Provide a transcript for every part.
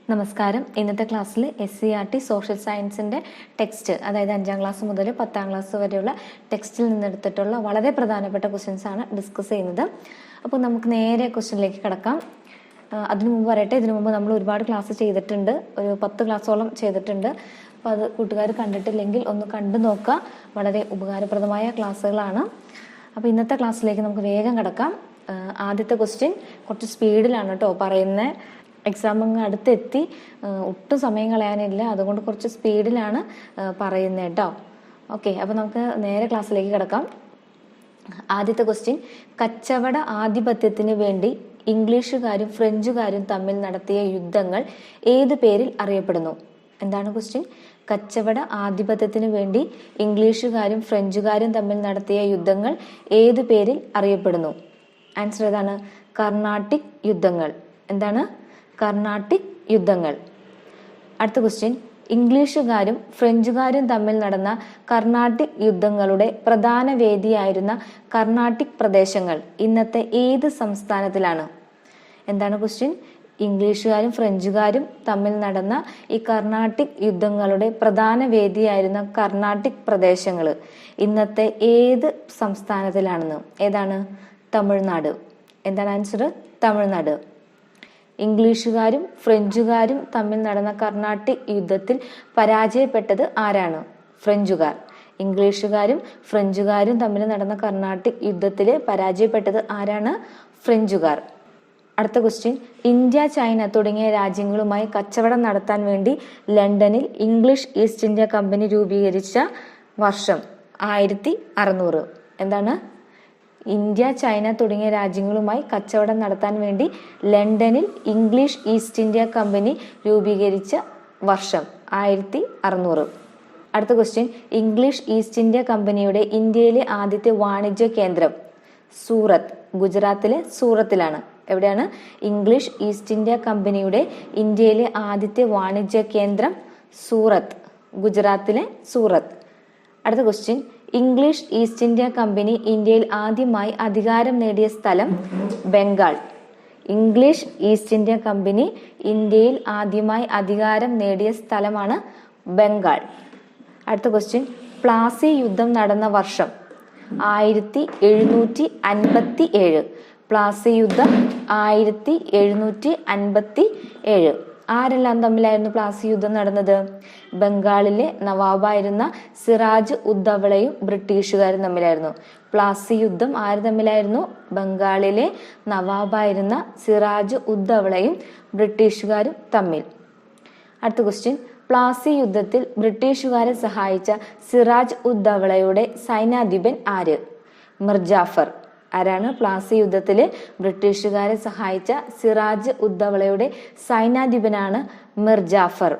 നമസ്കാരം. ഇന്നത്തെ ക്ലാസ്സിൽ SCERT സോഷ്യൽ സയൻസിൻ്റെ ടെക്സ്റ്റ്, അതായത് 5ാം ക്ലാസ് മുതൽ 10ാം ക്ലാസ് വരെയുള്ള ടെക്സ്റ്റിൽ നിന്നെടുത്തിട്ടുള്ള വളരെ പ്രധാനപ്പെട്ട ക്വസ്റ്റ്യൻസ് ആണ് ഡിസ്കസ് ചെയ്യുന്നത്. അപ്പോൾ നമുക്ക് നേരെ ക്വസ്റ്റ്യനിലേക്ക് കിടക്കാം. അതിനു മുമ്പ് പറയട്ടെ, ഇതിനു മുമ്പ് നമ്മൾ ഒരുപാട് ക്ലാസ് ചെയ്തിട്ടുണ്ട്, ഒരു 10 ക്ലാസ്സോളം ചെയ്തിട്ടുണ്ട്. അപ്പോൾ അത് കൂട്ടുകാർ കണ്ടിട്ടില്ലെങ്കിൽ ഒന്ന് കണ്ടു നോക്കുക. വളരെ ഉപകാരപ്രദമായ ക്ലാസ്സുകളാണ്. അപ്പോൾ ഇന്നത്തെ ക്ലാസ്സിലേക്ക് നമുക്ക് വേഗം കിടക്കാം. ആദ്യത്തെ ക്വസ്റ്റ്യൻ കുറച്ച് സ്പീഡിലാണ് കേട്ടോ പറയുന്നത്. എക്സാം അങ്ങ് അടുത്തെത്തി, ഒട്ടും സമയം കളയാനില്ല, അതുകൊണ്ട് കുറച്ച് സ്പീഡിലാണ് പറയുന്നത് കേട്ടോ. ഓക്കെ, അപ്പോൾ നമുക്ക് നേരെ ക്ലാസ്സിലേക്ക് കിടക്കാം. ആദ്യത്തെ ക്വസ്റ്റ്യൻ, കച്ചവട ആധിപത്യത്തിന് വേണ്ടി ഇംഗ്ലീഷുകാരും ഫ്രഞ്ചുകാരും തമ്മിൽ നടത്തിയ യുദ്ധങ്ങൾ ഏത് പേരിൽ അറിയപ്പെടുന്നു? എന്താണ് ക്വസ്റ്റ്യൻ? കച്ചവട ആധിപത്യത്തിന് വേണ്ടി ഇംഗ്ലീഷുകാരും ഫ്രഞ്ചുകാരും തമ്മിൽ നടത്തിയ യുദ്ധങ്ങൾ ഏത് പേരിൽ അറിയപ്പെടുന്നു? ആൻസർ ഏതാണ്? കർണാട്ടിക് യുദ്ധങ്ങൾ. എന്താണ്? കർണാട്ടിക് യുദ്ധങ്ങൾ. അടുത്ത ക്വസ്റ്റ്യൻ, ഇംഗ്ലീഷുകാരും ഫ്രഞ്ചുകാരും തമ്മിൽ നടന്ന കർണാട്ടിക് യുദ്ധങ്ങളുടെ പ്രധാന വേദിയായിരുന്ന കർണാട്ടിക് പ്രദേശങ്ങൾ ഇന്നത്തെ ഏത് സംസ്ഥാനത്തിലാണ്? എന്താണ് ക്വസ്റ്റ്യൻ? ഇംഗ്ലീഷുകാരും ഫ്രഞ്ചുകാരും തമ്മിൽ നടന്ന ഈ കർണാട്ടിക് യുദ്ധങ്ങളുടെ പ്രധാന വേദിയായിരുന്ന കർണാട്ടിക് പ്രദേശങ്ങൾ ഇന്നത്തെ ഏത് സംസ്ഥാനത്തിലാണെന്ന്? ഏതാണ്? തമിഴ്നാട്. എന്താണ് ആൻസർ? തമിഴ്നാട്. ഇംഗ്ലീഷുകാരും ഫ്രഞ്ചുകാരും തമ്മിൽ നടന്ന കർണാട്ടിക് യുദ്ധത്തിൽ പരാജയപ്പെട്ടത് ആരാണ്? ഫ്രഞ്ചുകാർ. ഇംഗ്ലീഷുകാരും ഫ്രഞ്ചുകാരും തമ്മിൽ നടന്ന കർണാട്ടിക് യുദ്ധത്തിൽ പരാജയപ്പെട്ടത് ആരാണ്? ഫ്രഞ്ചുകാർ. അടുത്ത ക്വസ്റ്റ്യൻ, ഇന്ത്യ, ചൈന തുടങ്ങിയ രാജ്യങ്ങളുമായി കച്ചവടം നടത്താൻ വേണ്ടി ലണ്ടനിൽ ഇംഗ്ലീഷ് ഈസ്റ്റ് ഇന്ത്യ കമ്പനി രൂപീകരിച്ച വർഷം? 1600. എന്താണ്? ഇന്ത്യ, ചൈന തുടങ്ങിയ രാജ്യങ്ങളുമായി കച്ചവടം നടത്താൻ വേണ്ടി ലണ്ടനിൽ ഇംഗ്ലീഷ് ഈസ്റ്റ് ഇന്ത്യ കമ്പനി രൂപീകരിച്ച വർഷം? 1600. അടുത്ത ക്വസ്റ്റ്യൻ, ഇംഗ്ലീഷ് ഈസ്റ്റ് ഇന്ത്യ കമ്പനിയുടെ ഇന്ത്യയിലെ ആദ്യത്തെ വാണിജ്യ കേന്ദ്രം? സൂറത്ത്. ഗുജറാത്തിലെ സൂറത്തിലാണ്. എവിടെയാണ്? ഇംഗ്ലീഷ് ഈസ്റ്റ് ഇന്ത്യ കമ്പനിയുടെ ഇന്ത്യയിലെ ആദ്യത്തെ വാണിജ്യ കേന്ദ്രം സൂറത്ത്, ഗുജറാത്തിലെ സൂറത്ത്. അടുത്ത question, English east India company ഇന്ത്യയിൽ ആദ്യമായി അധികാരം നേടിയ സ്ഥലം? Bengal. English east India company ഇന്ത്യയിൽ ആദ്യമായി അധികാരം നേടിയ സ്ഥലമാണ് ബംഗാൾ. അടുത്ത ക്വസ്റ്റ്യൻ, പ്ലാസി യുദ്ധം നടന്ന വർഷം? 1757. പ്ലാസി യുദ്ധം 1757. ആരെല്ലാം തമ്മിലായിരുന്നു പ്ലാസി യുദ്ധം നടന്നത്? ബംഗാളിലെ നവാബായിരുന്ന സിറാജ് ഉദ്ദൗളയും ബ്രിട്ടീഷുകാരും തമ്മിലായിരുന്നു. പ്ലാസി യുദ്ധം ആര് തമ്മിലായിരുന്നു? ബംഗാളിലെ നവാബായിരുന്ന സിറാജ് ഉദ്ദൗളയും ബ്രിട്ടീഷുകാരും തമ്മിൽ. അടുത്ത ക്വസ്റ്റ്യൻ, പ്ലാസി യുദ്ധത്തിൽ ബ്രിട്ടീഷുകാരെ സഹായിച്ച സിറാജ് ഉദ്ദൗളയുടെ സൈന്യാധിപൻ ആര്? മിർജാഫർ. ആരാണ് പ്ലാസി യുദ്ധത്തില് ബ്രിട്ടീഷുകാരെ സഹായിച്ച സിറാജ് ഉദ്ദൗളയുടെ സൈന്യാധിപനാണ് മിർജാഫർ.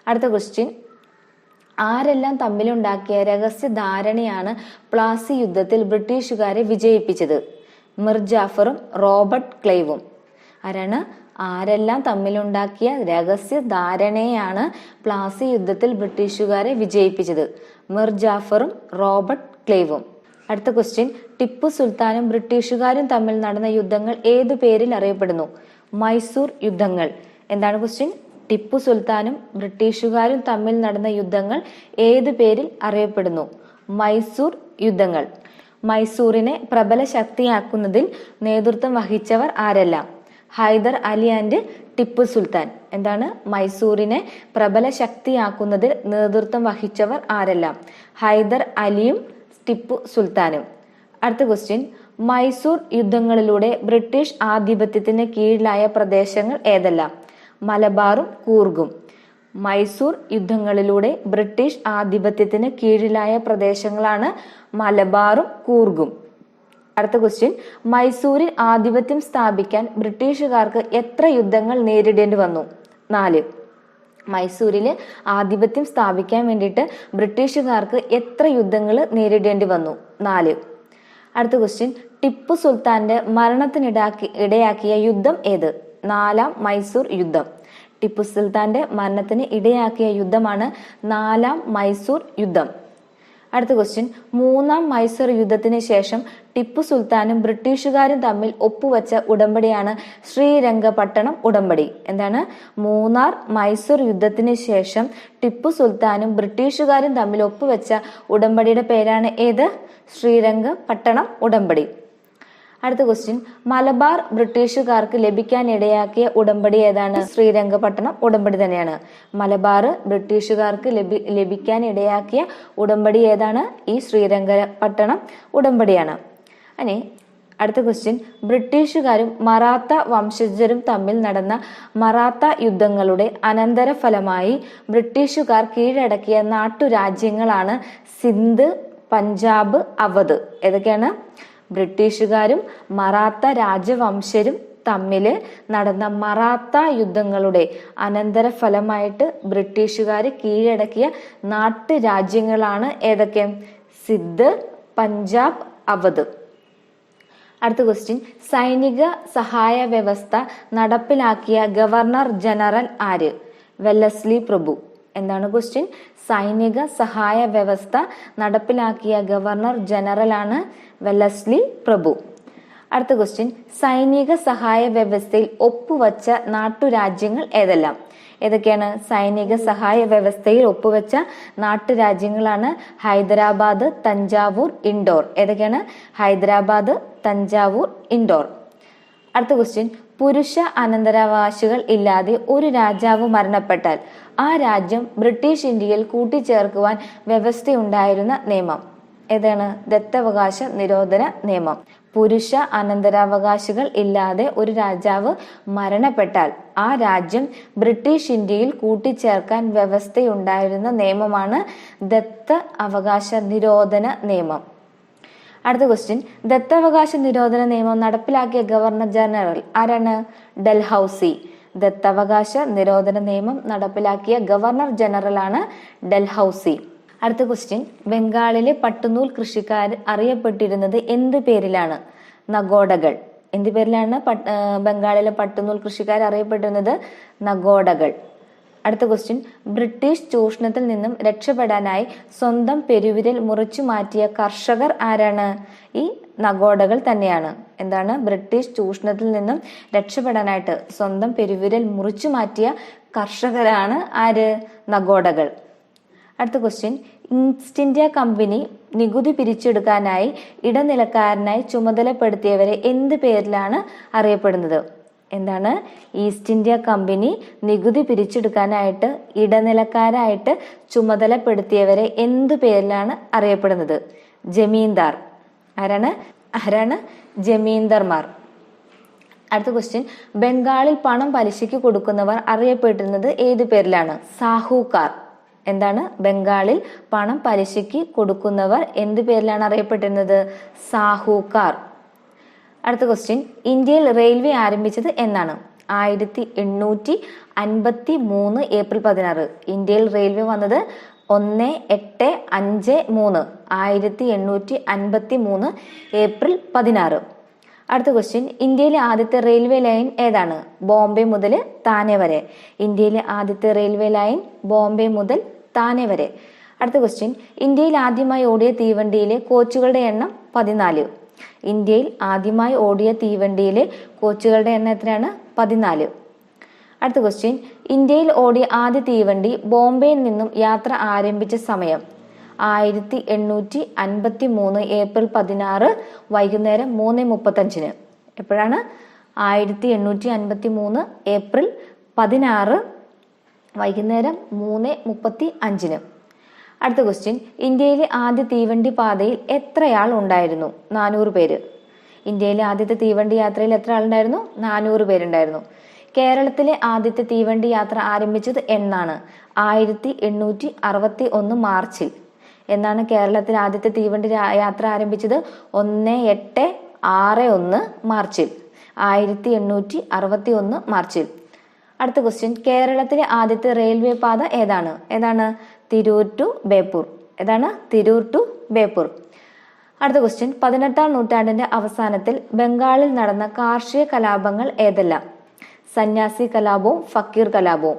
അടുത്ത ക്വസ്റ്റ്യൻ, ആരെല്ലാം തമ്മിലുണ്ടാക്കിയ രഹസ്യ ധാരണയാണ് പ്ലാസി യുദ്ധത്തിൽ ബ്രിട്ടീഷുകാരെ വിജയിപ്പിച്ചത്? മിർജാഫറും റോബർട്ട് ക്ലൈവും. ആരാണ്? ആരെല്ലാം തമ്മിലുണ്ടാക്കിയ രഹസ്യ ധാരണയാണ് പ്ലാസി യുദ്ധത്തിൽ ബ്രിട്ടീഷുകാരെ വിജയിപ്പിച്ചത്? മിർജാഫറും റോബർട്ട് ക്ലൈവും. അടുത്ത ക്വസ്റ്റ്യൻ, ടിപ്പു സുൽത്താനും ബ്രിട്ടീഷുകാരും തമ്മിൽ നടന്ന യുദ്ധങ്ങൾ ഏതു പേരിൽ അറിയപ്പെടുന്നു? മൈസൂർ യുദ്ധങ്ങൾ. എന്താണ് ക്വസ്റ്റ്യൻ? ടിപ്പു സുൽത്താനും ബ്രിട്ടീഷുകാരും തമ്മിൽ നടന്ന യുദ്ധങ്ങൾ ഏതു പേരിൽ അറിയപ്പെടുന്നു? മൈസൂർ യുദ്ധങ്ങൾ. മൈസൂരിനെ പ്രബല ശക്തിയാക്കുന്നതിൽ നേതൃത്വം വഹിച്ചവർ ആരെല്ലാം? ഹൈദർ അലി ആൻഡ് ടിപ്പു സുൽത്താൻ. എന്താണ്? മൈസൂരിനെ പ്രബല ശക്തിയാക്കുന്നതിൽ നേതൃത്വം വഹിച്ചവർ ആരെല്ലാം? ഹൈദർ അലിയും ടിപ്പു സുൽത്താനും. അടുത്ത ക്വസ്റ്റ്യൻ, മൈസൂർ യുദ്ധങ്ങളിലൂടെ ബ്രിട്ടീഷ് ആധിപത്യത്തിന് കീഴിലായ പ്രദേശങ്ങൾ ഏതെല്ലാം? മലബാറും കൂർഗും. മൈസൂർ യുദ്ധങ്ങളിലൂടെ ബ്രിട്ടീഷ് ആധിപത്യത്തിന് കീഴിലായ പ്രദേശങ്ങളാണ് മലബാറും കൂർഗും. അടുത്ത ക്വസ്റ്റ്യൻ, മൈസൂരിൽ ആധിപത്യം സ്ഥാപിക്കാൻ ബ്രിട്ടീഷുകാർക്ക് എത്ര യുദ്ധങ്ങൾ നേരിടേണ്ടി വന്നു? 4. മൈസൂരില് ആധിപത്യം സ്ഥാപിക്കാൻ വേണ്ടിയിട്ട് ബ്രിട്ടീഷുകാർക്ക് എത്ര യുദ്ധങ്ങൾ നേരിടേണ്ടി വന്നു? 4. അടുത്ത ക്വസ്റ്റ്യൻ, ടിപ്പു സുൽത്താന്റെ ഇടയാക്കിയ യുദ്ധം ഏത്? 4ാം മൈസൂർ യുദ്ധം. ടിപ്പു സുൽത്താന്റെ മരണത്തിന് ഇടയാക്കിയ യുദ്ധമാണ് 4ാം മൈസൂർ യുദ്ധം. അടുത്ത ക്വസ്റ്റ്യൻ, മൂന്നാം മൈസൂർ യുദ്ധത്തിന് ശേഷം ടിപ്പു സുൽത്താനും ബ്രിട്ടീഷുകാരും തമ്മിൽ ഒപ്പുവെച്ച ഉടമ്പടിയാണ് ശ്രീരംഗപട്ടണം ഉടമ്പടി. എന്താണ്? മൂന്നാർ മൈസൂർ യുദ്ധത്തിന് ശേഷം ടിപ്പു സുൽത്താനും ബ്രിട്ടീഷുകാരും തമ്മിൽ ഒപ്പുവെച്ച ഉടമ്പടിയുടെ പേരാണ് ഏത്? ശ്രീരംഗപട്ടണം ഉടമ്പടി. അടുത്ത ക്വസ്റ്റ്യൻ, മലബാർ ബ്രിട്ടീഷുകാർക്ക് ലഭിക്കാനിടയാക്കിയ ഉടമ്പടി ഏതാണ്? ശ്രീരംഗപട്ടണം ഉടമ്പടി തന്നെയാണ്. മലബാർ ബ്രിട്ടീഷുകാർക്ക് ലഭിക്കാനിടയാക്കിയ ഉടമ്പടി ഏതാണ്? ഈ ശ്രീരംഗപട്ടണം ഉടമ്പടിയാണ്. ഇനി അടുത്ത ക്വസ്റ്റ്യൻ, ബ്രിട്ടീഷുകാരും മറാത്ത വംശജരും തമ്മിൽ നടന്ന മറാത്ത യുദ്ധങ്ങളുടെ അനന്തരഫലമായി ബ്രിട്ടീഷുകാർ കീഴടക്കിയ നാട്ടുരാജ്യങ്ങളാണ് സിന്ധ്, പഞ്ചാബ്, അവധ്. ഏതൊക്കെയാണ്? ബ്രിട്ടീഷുകാരും മറാത്ത രാജവംശരും തമ്മിൽ നടന്ന മറാത്ത യുദ്ധങ്ങളുടെ അനന്തരഫലമായിട്ട് ബ്രിട്ടീഷുകാർ കീഴടക്കിയ നാട്ടുരാജ്യങ്ങളാണ് ഏതൊക്കെ? സിന്ധ്, പഞ്ചാബ്, അവധ്. അടുത്ത ക്വസ്റ്റ്യൻ, സൈനിക സഹായ വ്യവസ്ഥ നടപ്പിലാക്കിയ ഗവർണർ ജനറൽ ആര്? വെല്ലസ്ലി പ്രഭു. എന്താണ് ക്വസ്റ്റ്യൻ? സൈനിക സഹായ വ്യവസ്ഥ നടപ്പിലാക്കിയ ഗവർണർ ജനറൽ ആണ് വെല്ലസ്ലി പ്രഭു. അടുത്ത ക്വസ്റ്റ്യൻ, സൈനിക സഹായ വ്യവസ്ഥയിൽ ഒപ്പുവച്ച നാട്ടുരാജ്യങ്ങൾ ഏതെല്ലാം? ഏതൊക്കെയാണ് സൈനിക സഹായ വ്യവസ്ഥയിൽ ഒപ്പുവെച്ച നാട്ടുരാജ്യങ്ങളാണ്? ഹൈദരാബാദ്, തഞ്ചാവൂർ, ഇൻഡോർ. ഏതൊക്കെയാണ്? ഹൈദരാബാദ്, തഞ്ചാവൂർ, ഇൻഡോർ. അടുത്ത ക്വസ്റ്റ്യൻ, പുരുഷ അനന്തരാവകാശികൾ ഇല്ലാതെ ഒരു രാജാവ് മരണപ്പെട്ടാൽ ആ രാജ്യം ബ്രിട്ടീഷ് ഇന്ത്യയിൽ കൂട്ടിച്ചേർക്കുവാൻ വ്യവസ്ഥയുണ്ടായിരുന്ന നിയമം ഏതാണ്? ദത്തവകാശ നിരോധന നിയമം. പുരുഷ അനന്തരാവകാശികൾ ഇല്ലാതെ ഒരു രാജാവ് മരണപ്പെട്ടാൽ ആ രാജ്യം ബ്രിട്ടീഷ് ഇന്ത്യയിൽ കൂട്ടിച്ചേർക്കാൻ വ്യവസ്ഥയുണ്ടായിരുന്ന നിയമമാണ് ദത്ത അവകാശ നിരോധന നിയമം. അടുത്ത ക്വസ്റ്റ്യൻ, ദത്തവകാശ നിരോധന നിയമം നടപ്പിലാക്കിയ ഗവർണർ ജനറൽ ആരാണ്? ഡൽഹൌസി. ദത്തവകാശ നിരോധന നിയമം നടപ്പിലാക്കിയ ഗവർണർ ജനറൽ ആണ് ഡൽഹൌസി. അടുത്ത ക്വസ്റ്റ്യൻ, ബംഗാളിലെ പട്ടുനൂൽ കൃഷിക്കാർ അറിയപ്പെട്ടിരുന്നത് എന്ത് പേരിലാണ്? നഗോഡകൾ. എന്ത് പേരിലാണ് ബംഗാളിലെ പട്ടുനൂൽ കൃഷിക്കാർ അറിയപ്പെട്ടിരുന്നത്? നഗോഡകൾ. അടുത്ത ക്വസ്റ്റ്യൻ, ബ്രിട്ടീഷ് ചൂഷണത്തിൽ നിന്നും രക്ഷപ്പെടാനായി സ്വന്തം പെരുവിരൽ മുറിച്ചു മാറ്റിയ കർഷകർ ആരാണ്? ഈ നഗോഡകൾ തന്നെയാണ്. എന്താണ്? ബ്രിട്ടീഷ് ചൂഷണത്തിൽ നിന്നും രക്ഷപ്പെടാനായിട്ട് സ്വന്തം പെരുവിരൽ മുറിച്ചു മാറ്റിയ കർഷകരാണ് ആര്? നഗോഡകൾ. അടുത്ത ക്വസ്റ്റ്യൻ, ഈസ്റ്റ് ഇന്ത്യ കമ്പനി നികുതി പിരിച്ചെടുക്കാനായി ഇടനിലക്കാരനായി ചുമതലപ്പെടുത്തിയവരെ എന്ത് പേരിലാണ് അറിയപ്പെടുന്നത്? എന്താണ്? ഈസ്റ്റ് ഇന്ത്യ കമ്പനി നികുതി പിരിച്ചെടുക്കാനായിട്ട് ഇടനിലക്കാരായിട്ട് ചുമതലപ്പെടുത്തിയവരെ എന്തു പേരിലാണ് അറിയപ്പെടുന്നത്? ജമീന്ദാർ. ആരാണ്? ജമീന്ദാർമാർ. അടുത്ത ക്വസ്റ്റ്യൻ, ബംഗാളിൽ പണം പലിശയ്ക്ക് കൊടുക്കുന്നവർ അറിയപ്പെട്ടിരുന്നത് ഏതു പേരിലാണ്? സാഹൂക്കാർ. എന്താണ്? ബംഗാളിൽ പണം പലിശയ്ക്ക് കൊടുക്കുന്നവർ എന്ത് പേരിലാണ് അറിയപ്പെട്ടിരുന്നത്? സാഹൂക്കാർ. അടുത്ത ക്വസ്റ്റ്യൻ, ഇന്ത്യയിൽ റെയിൽവേ ആരംഭിച്ചത് എന്നാണ്? 1853 ഏപ്രിൽ 16. ഇന്ത്യയിൽ റെയിൽവേ വന്നത് 1853 1853 ഏപ്രിൽ 16. അടുത്ത ക്വസ്റ്റ്യൻ, ഇന്ത്യയിലെ ആദ്യത്തെ റെയിൽവേ ലൈൻ ഏതാണ്? ബോംബെ മുതൽ താനെ വരെ. ഇന്ത്യയിലെ ആദ്യത്തെ റെയിൽവേ ലൈൻ ബോംബെ മുതൽ താനെ വരെ. അടുത്ത ക്വസ്റ്റ്യൻ, ഇന്ത്യയിൽ ആദ്യമായി ഓടിയ തീവണ്ടിയിലെ കോച്ചുകളുടെ എണ്ണം 14. ഇന്ത്യയിൽ ആദ്യമായി ഓടിയ തീവണ്ടിയിലെ കോച്ചുകളുടെ എണ്ണം എത്രയാണ്? 14. അടുത്ത ക്വസ്റ്റ്യൻ, ഇന്ത്യയിൽ ഓടിയ ആദ്യ തീവണ്ടി ബോംബെയിൽ നിന്നും യാത്ര ആരംഭിച്ച സമയം? 1853 ഏപ്രിൽ 16 വൈകുന്നേരം 3:35. എപ്പോഴാണ്? 1853 ഏപ്രിൽ 16 വൈകുന്നേരം 3:35. അടുത്ത ക്വസ്റ്റ്യൻ, ഇന്ത്യയിലെ ആദ്യ തീവണ്ടി പാതയിൽ എത്രയാൾ ഉണ്ടായിരുന്നു? 400 പേര്. ഇന്ത്യയിലെ ആദ്യത്തെ തീവണ്ടി യാത്രയിൽ എത്ര ആളുണ്ടായിരുന്നു? 400 പേരുണ്ടായിരുന്നു. കേരളത്തിലെ ആദ്യത്തെ തീവണ്ടി യാത്ര ആരംഭിച്ചത് എന്നാണ്? 1861 മാർച്ചിൽ. എന്നാണ് കേരളത്തിൽ ആദ്യത്തെ തീവണ്ടി യാത്ര ആരംഭിച്ചത്? 1861 മാർച്ചിൽ. 1861 മാർച്ചിൽ. അടുത്ത ക്വസ്റ്റ്യൻ, കേരളത്തിലെ ആദ്യത്തെ റെയിൽവേ പാത ഏതാണ്? തിരൂർ ടു ബേപ്പൂർ. തിരൂർ ടു ബേപ്പൂർ. അടുത്ത ക്വസ്റ്റ്യൻ, 18ാം നൂറ്റാണ്ടിന്റെ അവസാനത്തിൽ ബംഗാളിൽ നടന്ന കാർഷിക കലാപങ്ങൾ ഏതെല്ലാം? സന്യാസി കലാപവും ഫക്കീർ കലാപവും.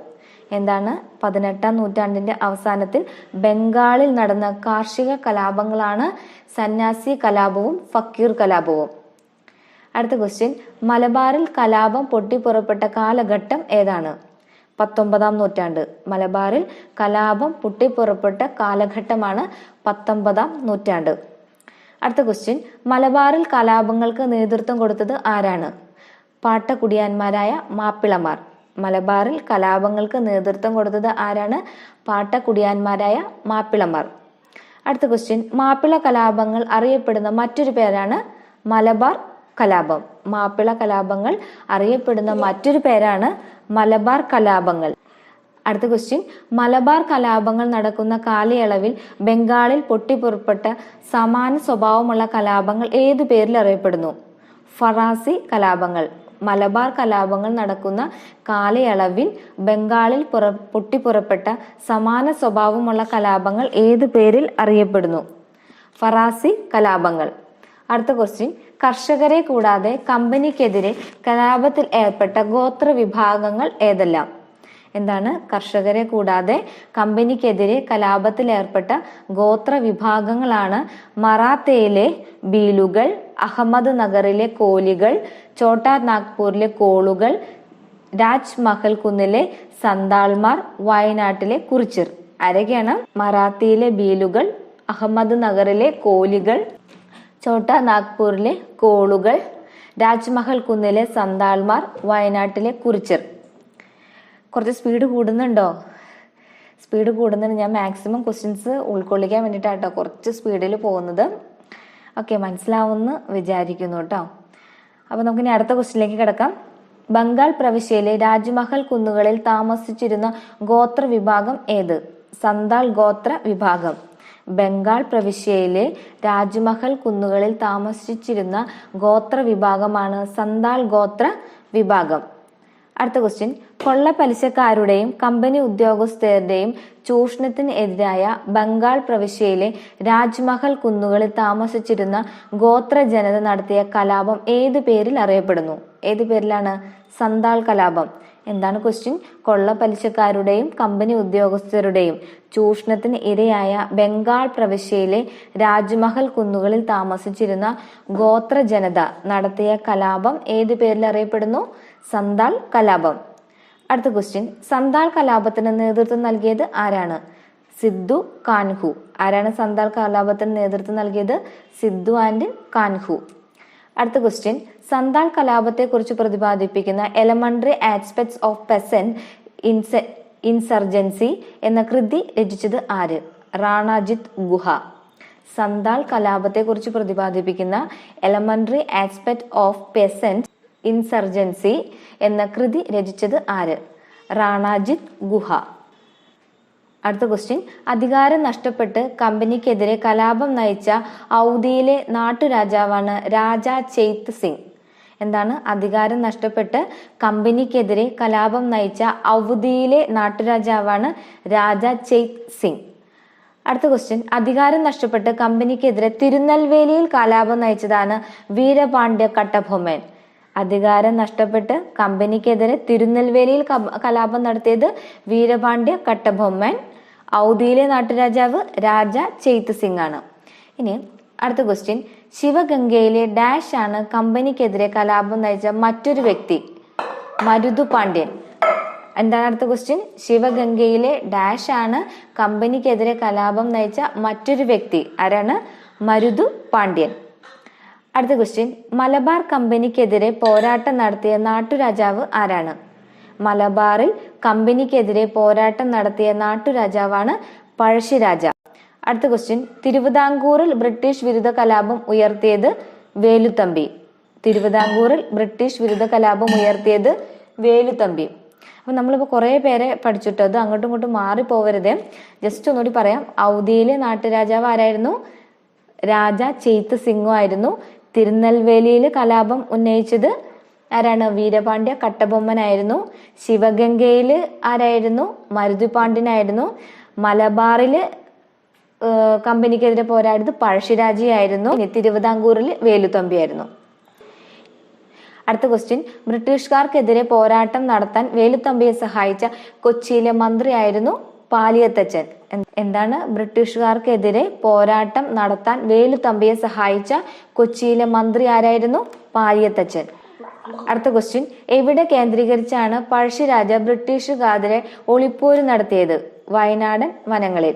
എന്താണ്? 18ാം നൂറ്റാണ്ടിന്റെ അവസാനത്തിൽ ബംഗാളിൽ നടന്ന കാർഷിക കലാപങ്ങളാണ് സന്യാസി കലാപവും ഫക്കീർ കലാപവും. അടുത്ത ക്വസ്റ്റ്യൻ, മലബാറിൽ കലാപം പൊട്ടിപ്പുറപ്പെട്ട കാലഘട്ടം ഏതാണ്? 19ാം നൂറ്റാണ്ട്. മലബാറിൽ കലാപം പൊട്ടിപ്പുറപ്പെട്ട കാലഘട്ടമാണ് 19ാം നൂറ്റാണ്ട്. അടുത്ത ക്വസ്റ്റ്യൻ, മലബാറിൽ കലാപങ്ങൾക്ക് നേതൃത്വം കൊടുത്തത് ആരാണ്? പാട്ടക്കുടിയാന്മാരായ മാപ്പിളമാർ. മലബാറിൽ കലാപങ്ങൾക്ക് നേതൃത്വം കൊടുത്തത് ആരാണ്? പാട്ടക്കുടിയാന്മാരായ മാപ്പിളമാർ. അടുത്ത ക്വസ്റ്റ്യൻ, മാപ്പിള കലാപങ്ങൾ അറിയപ്പെടുന്ന മറ്റൊരു പേരാണ് മലബാർ കലാപം. മാപ്പിള കലാപങ്ങൾ അറിയപ്പെടുന്ന മറ്റൊരു പേരാണ് മലബാർ കലാപങ്ങൾ. അടുത്ത ക്വസ്റ്റ്യൻ, മലബാർ കലാപങ്ങൾ നടക്കുന്ന കാലയളവിൽ ബംഗാളിൽ പൊട്ടിപ്പുറപ്പെട്ട സമാന സ്വഭാവമുള്ള കലാപങ്ങൾ ഏതു പേരിൽ അറിയപ്പെടുന്നു? ഫറാസി കലാപങ്ങൾ. മലബാർ കലാപങ്ങൾ നടക്കുന്ന കാലയളവിൽ ബംഗാളിൽ പൊട്ടിപ്പുറപ്പെട്ട സമാന സ്വഭാവമുള്ള കലാപങ്ങൾ ഏതു പേരിൽ അറിയപ്പെടുന്നു? ഫറാസി കലാപങ്ങൾ. അടുത്ത ക്വസ്റ്റ്യൻ, കർഷകരെ കൂടാതെ കമ്പനിക്കെതിരെ കലാപത്തിൽ ഏർപ്പെട്ട ഗോത്ര വിഭാഗങ്ങൾ ഏതെല്ലാം? എന്താണ്? കർഷകരെ കൂടാതെ കമ്പനിക്കെതിരെ കലാപത്തിൽ ഏർപ്പെട്ട ഗോത്ര വിഭാഗങ്ങളാണ് മറാത്തയിലെ ബീലുകൾ, അഹമ്മദ് നഗറിലെ കോലികൾ, ചോട്ടാ നാഗ്പൂരിലെ കോളുകൾ, രാജ്മഹൽ കുന്നിലെ സന്താൾമാർ, വയനാട്ടിലെ കുറിച്ചിർ. ആരൊക്കെയാണ്? മറാത്തിയിലെ ബീലുകൾ, അഹമ്മദ് നഗറിലെ കോലികൾ, ചോട്ടാ നാഗ്പൂരിലെ കോളുകൾ, രാജ്മഹൽ കുന്നിലെ സന്താൾമാർ, വയനാട്ടിലെ കുറിച്ചിർ. കുറച്ച് സ്പീഡ് കൂടുന്നുണ്ടോ? സ്പീഡ് കൂടുന്നുണ്ട്. ഞാൻ മാക്സിമം ക്വസ്റ്റ്യൻസ് ഉൾക്കൊള്ളിക്കാൻ വേണ്ടിയിട്ടാട്ടോ കുറച്ച് സ്പീഡിൽ പോകുന്നത്. ഓക്കെ, മനസ്സിലാവുമെന്ന് വിചാരിക്കുന്നു കേട്ടോ. അപ്പൊ നമുക്കിനി അടുത്ത ക്വസ്റ്റ്യനിലേക്ക് കിടക്കാം. ബംഗാൾ പ്രവിശ്യയിലെ രാജ്മഹൽ കുന്നുകളിൽ താമസിച്ചിരുന്ന ഗോത്ര വിഭാഗം ഏത്? സന്താൾ ഗോത്ര വിഭാഗം. ബംഗാൾ പ്രവിശ്യയിലെ രാജ്മഹൽ കുന്നുകളിൽ താമസിച്ചിരുന്ന ഗോത്ര വിഭാഗമാണ് സന്താൾ ഗോത്ര വിഭാഗം. അടുത്ത ക്വസ്റ്റ്യൻ, കൊള്ള പലിശക്കാരുടെയും കമ്പനി ഉദ്യോഗസ്ഥരുടെയും ചൂഷണത്തിന് എതിരായ ബംഗാൾ പ്രവിശ്യയിലെ രാജ്മഹൽ കുന്നുകളിൽ താമസിച്ചിരുന്ന ഗോത്ര ജനത നടത്തിയ കലാപം ഏത് പേരിൽ അറിയപ്പെടുന്നു? ഏത് പേരിലാണ്? സന്താൾ കലാപം. എന്താണ് ക്വസ്റ്റ്യൻ? കൊള്ള പലിശക്കാരുടെയും കമ്പനി ഉദ്യോഗസ്ഥരുടെയും ചൂഷണത്തിന് ഇരയായ ബംഗാൾ പ്രവിശ്യയിലെ രാജ്മഹൽ കുന്നുകളിൽ താമസിച്ചിരുന്ന ഗോത്ര ജനത നടത്തിയ കലാപം ഏത് പേരിൽ അറിയപ്പെടുന്നു? സന്താൾ കലാപം. അടുത്ത ക്വസ്റ്റ്യൻ, സന്താൾ കലാപത്തിന് നേതൃത്വം നൽകിയത് ആരാണ്? സിദ്ധു കാൻഹു. ആരാണ് സന്താൾ കലാപത്തിന് നേതൃത്വം നൽകിയത്? സിദ്ധു ആൻഡ് കാൻഹു. അടുത്ത ക്വസ്റ്റ്യൻ, സന്താൾ കലാപത്തെ കുറിച്ച് പ്രതിപാദിപ്പിക്കുന്ന elementary aspects of peasant insurgency എന്ന കൃതി രചിച്ചത് ആര്? റാണാജിത്ത് ഗുഹ. സന്താൾ കലാപത്തെ കുറിച്ച് പ്രതിപാദിപ്പിക്കുന്ന elementary aspect of peasant insurgency എന്ന കൃതി രചിച്ചത് ആര്? റാണാജിത്ത് ഗുഹ. അടുത്ത ക്വസ്റ്റ്യൻ, അധികാരം നഷ്ടപ്പെട്ട് കമ്പനിക്കെതിരെ കലാപം നയിച്ച ഔദിയിലെ നാട്ടുരാജാവാണ് രാജ ചെയ്ത് സിംഗ്. എന്താണ്? അധികാരം നഷ്ടപ്പെട്ട് കമ്പനിക്കെതിരെ കലാപം നയിച്ച ഔദിയിലെ നാട്ടുരാജാവാണ് രാജ ചെയ്ത് സിംഗ്. അടുത്ത ക്വസ്റ്റ്യൻ, അധികാരം നഷ്ടപ്പെട്ട് കമ്പനിക്കെതിരെ തിരുനെൽവേലിയിൽ കലാപം നയിച്ചതാണ് വീരപാണ്ഡ്യ കട്ടബൊമ്മൻ. അധികാരം നഷ്ടപ്പെട്ട് കമ്പനിക്കെതിരെ തിരുനെൽവേലിയിൽ കലാപം നടത്തിയത് വീരപാണ്ഡ്യ കട്ടബൊമ്മൻ. ഔദിയിലെ നാട്ടുരാജാവ് രാജ ചെയ്ത് സിംഗ് ആണ്. ഇനി അടുത്ത ക്വസ്റ്റ്യൻ, ശിവഗംഗയിലെ ഡാഷ് ആണ് കമ്പനിക്കെതിരെ കലാപം നയിച്ച മറ്റൊരു വ്യക്തി? മരുതു പാണ്ഡ്യൻ. എന്താണ് അടുത്ത ക്വസ്റ്റ്യൻ? ശിവഗംഗയിലെ ഡാഷ് ആണ് കമ്പനിക്കെതിരെ കലാപം നയിച്ച മറ്റൊരു വ്യക്തി? ആരാണ്? മരുതു പാണ്ഡ്യൻ. അടുത്ത ക്വസ്റ്റ്യൻ, മലബാർ കമ്പനിക്കെതിരെ പോരാട്ടം നടത്തിയ നാട്ടുരാജാവ് ആരാണ്? മലബാറിൽ കമ്പനിക്കെതിരെ പോരാട്ടം നടത്തിയ നാട്ടുരാജാവാണ് പഴശ്ശിരാജ. അടുത്ത ക്വസ്റ്റ്യൻ, തിരുവിതാംകൂറിൽ ബ്രിട്ടീഷ് വിരുദ്ധ കലാപം ഉയർത്തിയത് വേലുത്തമ്പി. തിരുവിതാംകൂറിൽ ബ്രിട്ടീഷ് വിരുദ്ധ കലാപം ഉയർത്തിയത് വേലുത്തമ്പി. അപ്പൊ നമ്മളിപ്പോ കുറെ പേരെ പഠിച്ചിട്ട് അത് അങ്ങോട്ടും ഇങ്ങോട്ടും മാറിപ്പോവരുത്. ജസ്റ്റ് ഒന്നുകൂടി പറയാം. ഔദിയിലെ നാട്ടുരാജാവ് ആരായിരുന്നു? രാജ ചെയ്ത് സിംഗ് ആയിരുന്നു. തിരുനെൽവേലിയിൽ കലാപം ഉന്നയിച്ചത് ആരാണ്? വീരപാണ്ഡ്യ കട്ടബൊമ്മനായിരുന്നു. ശിവഗംഗയില് ആരായിരുന്നു? മരുതുപാണ്ഡ്യനായിരുന്നു. മലബാറില് കമ്പനിക്കെതിരെ പോരാടിയത് പഴശ്ശിരാജയായിരുന്നു. തിരുവിതാംകൂറിൽ വേലുത്തമ്പിയായിരുന്നു. അടുത്ത ക്വസ്റ്റ്യൻ, ബ്രിട്ടീഷുകാർക്കെതിരെ പോരാട്ടം നടത്താൻ വേലുത്തമ്പിയെ സഹായിച്ച കൊച്ചിയിലെ മന്ത്രിയായിരുന്നു പാലിയത്തച്ഛൻ. എന്താണ്? ബ്രിട്ടീഷുകാർക്കെതിരെ പോരാട്ടം നടത്താൻ വേലുത്തമ്പിയെ സഹായിച്ച കൊച്ചിയിലെ മന്ത്രി ആരായിരുന്നു? പാലിയത്തച്ഛൻ. അടുത്ത ക്വസ്റ്റ്യൻ, എവിടെ കേന്ദ്രീകരിച്ചാണ് പഴശ്ശിരാജ ബ്രിട്ടീഷുകാരെ ഒളിപ്പോര് നടത്തിയത്? വയനാടൻ വനങ്ങളിൽ.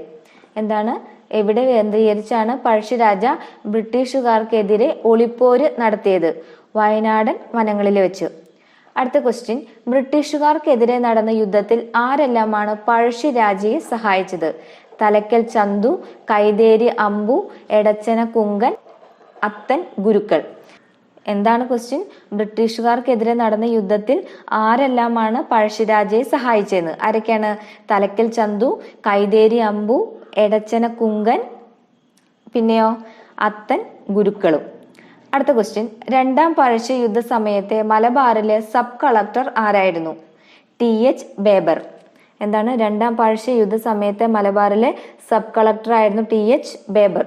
എന്താണ്? എവിടെ കേന്ദ്രീകരിച്ചാണ് പഴശ്ശിരാജ ബ്രിട്ടീഷുകാർക്കെതിരെ ഒളിപ്പോര് നടത്തിയത്? വയനാടൻ വനങ്ങളിൽ വെച്ച്. അടുത്ത ക്വസ്റ്റ്യൻ, ബ്രിട്ടീഷുകാർക്കെതിരെ നടന്ന യുദ്ധത്തിൽ ആരെല്ലാമാണ് പഴശ്ശിരാജയെ സഹായിച്ചത്? തലക്കൽ ചന്തു, കൈതേരി അമ്പു, എടച്ചന കുങ്കൻ, അത്തൻ ഗുരുക്കൾ. എന്താണ് ക്വസ്റ്റ്യൻ? ബ്രിട്ടീഷുകാർക്കെതിരെ നടന്ന യുദ്ധത്തിൽ ആരെല്ലാമാണ് പഴശ്ശിരാജയെ സഹായിച്ചതെന്ന്. ആരൊക്കെയാണ്? തലക്കൽ ചന്തു, കൈതേരി അമ്പു, എടച്ചന കുങ്കൻ, പിന്നെയോ അത്തൻ ഗുരുക്കളും. അടുത്ത ക്വസ്റ്റ്യൻ, രണ്ടാം പഴശ്ശി യുദ്ധ സമയത്തെ മലബാറിലെ സബ് കളക്ടർ ആരായിരുന്നു? TH ബേബർ. എന്താണ്? രണ്ടാം പഴശ്ശി യുദ്ധ സമയത്തെ മലബാറിലെ സബ് കളക്ടർ ആയിരുന്നു TH ബേബർ.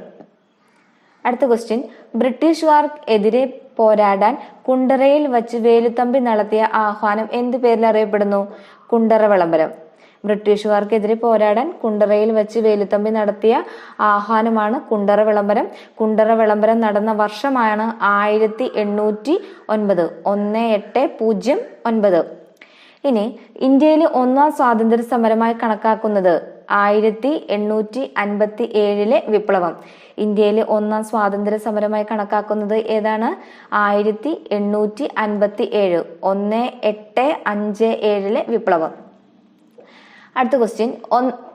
അടുത്ത ക്വസ്റ്റ്യൻ, ബ്രിട്ടീഷുകാർ എതിരെ പോരാടാൻ കുണ്ടറയിൽ വച്ച് വേലുത്തമ്പി നടത്തിയ ആഹ്വാനം എന്ത് പേരിൽ അറിയപ്പെടുന്നു? കുണ്ടറ വിളംബരം. ബ്രിട്ടീഷുകാർക്കെതിരെ പോരാടാൻ കുണ്ടറയിൽ വെച്ച് വേലുത്തമ്പി നടത്തിയ ആഹ്വാനമാണ് കുണ്ടറ വിളംബരം. കുണ്ടറ വിളംബരം നടന്ന വർഷമാണ് 1809, 1809. ഇനി ഇന്ത്യയിൽ ഒന്നാം സ്വാതന്ത്ര്യ സമരമായി കണക്കാക്കുന്നത് 1857 വിപ്ലവം. ഇന്ത്യയിൽ ഒന്നാം സ്വാതന്ത്ര്യ സമരമായി കണക്കാക്കുന്നത് ഏതാണ്? 1857, 1857 വിപ്ലവം. അടുത്ത ക്വസ്റ്റ്യൻ,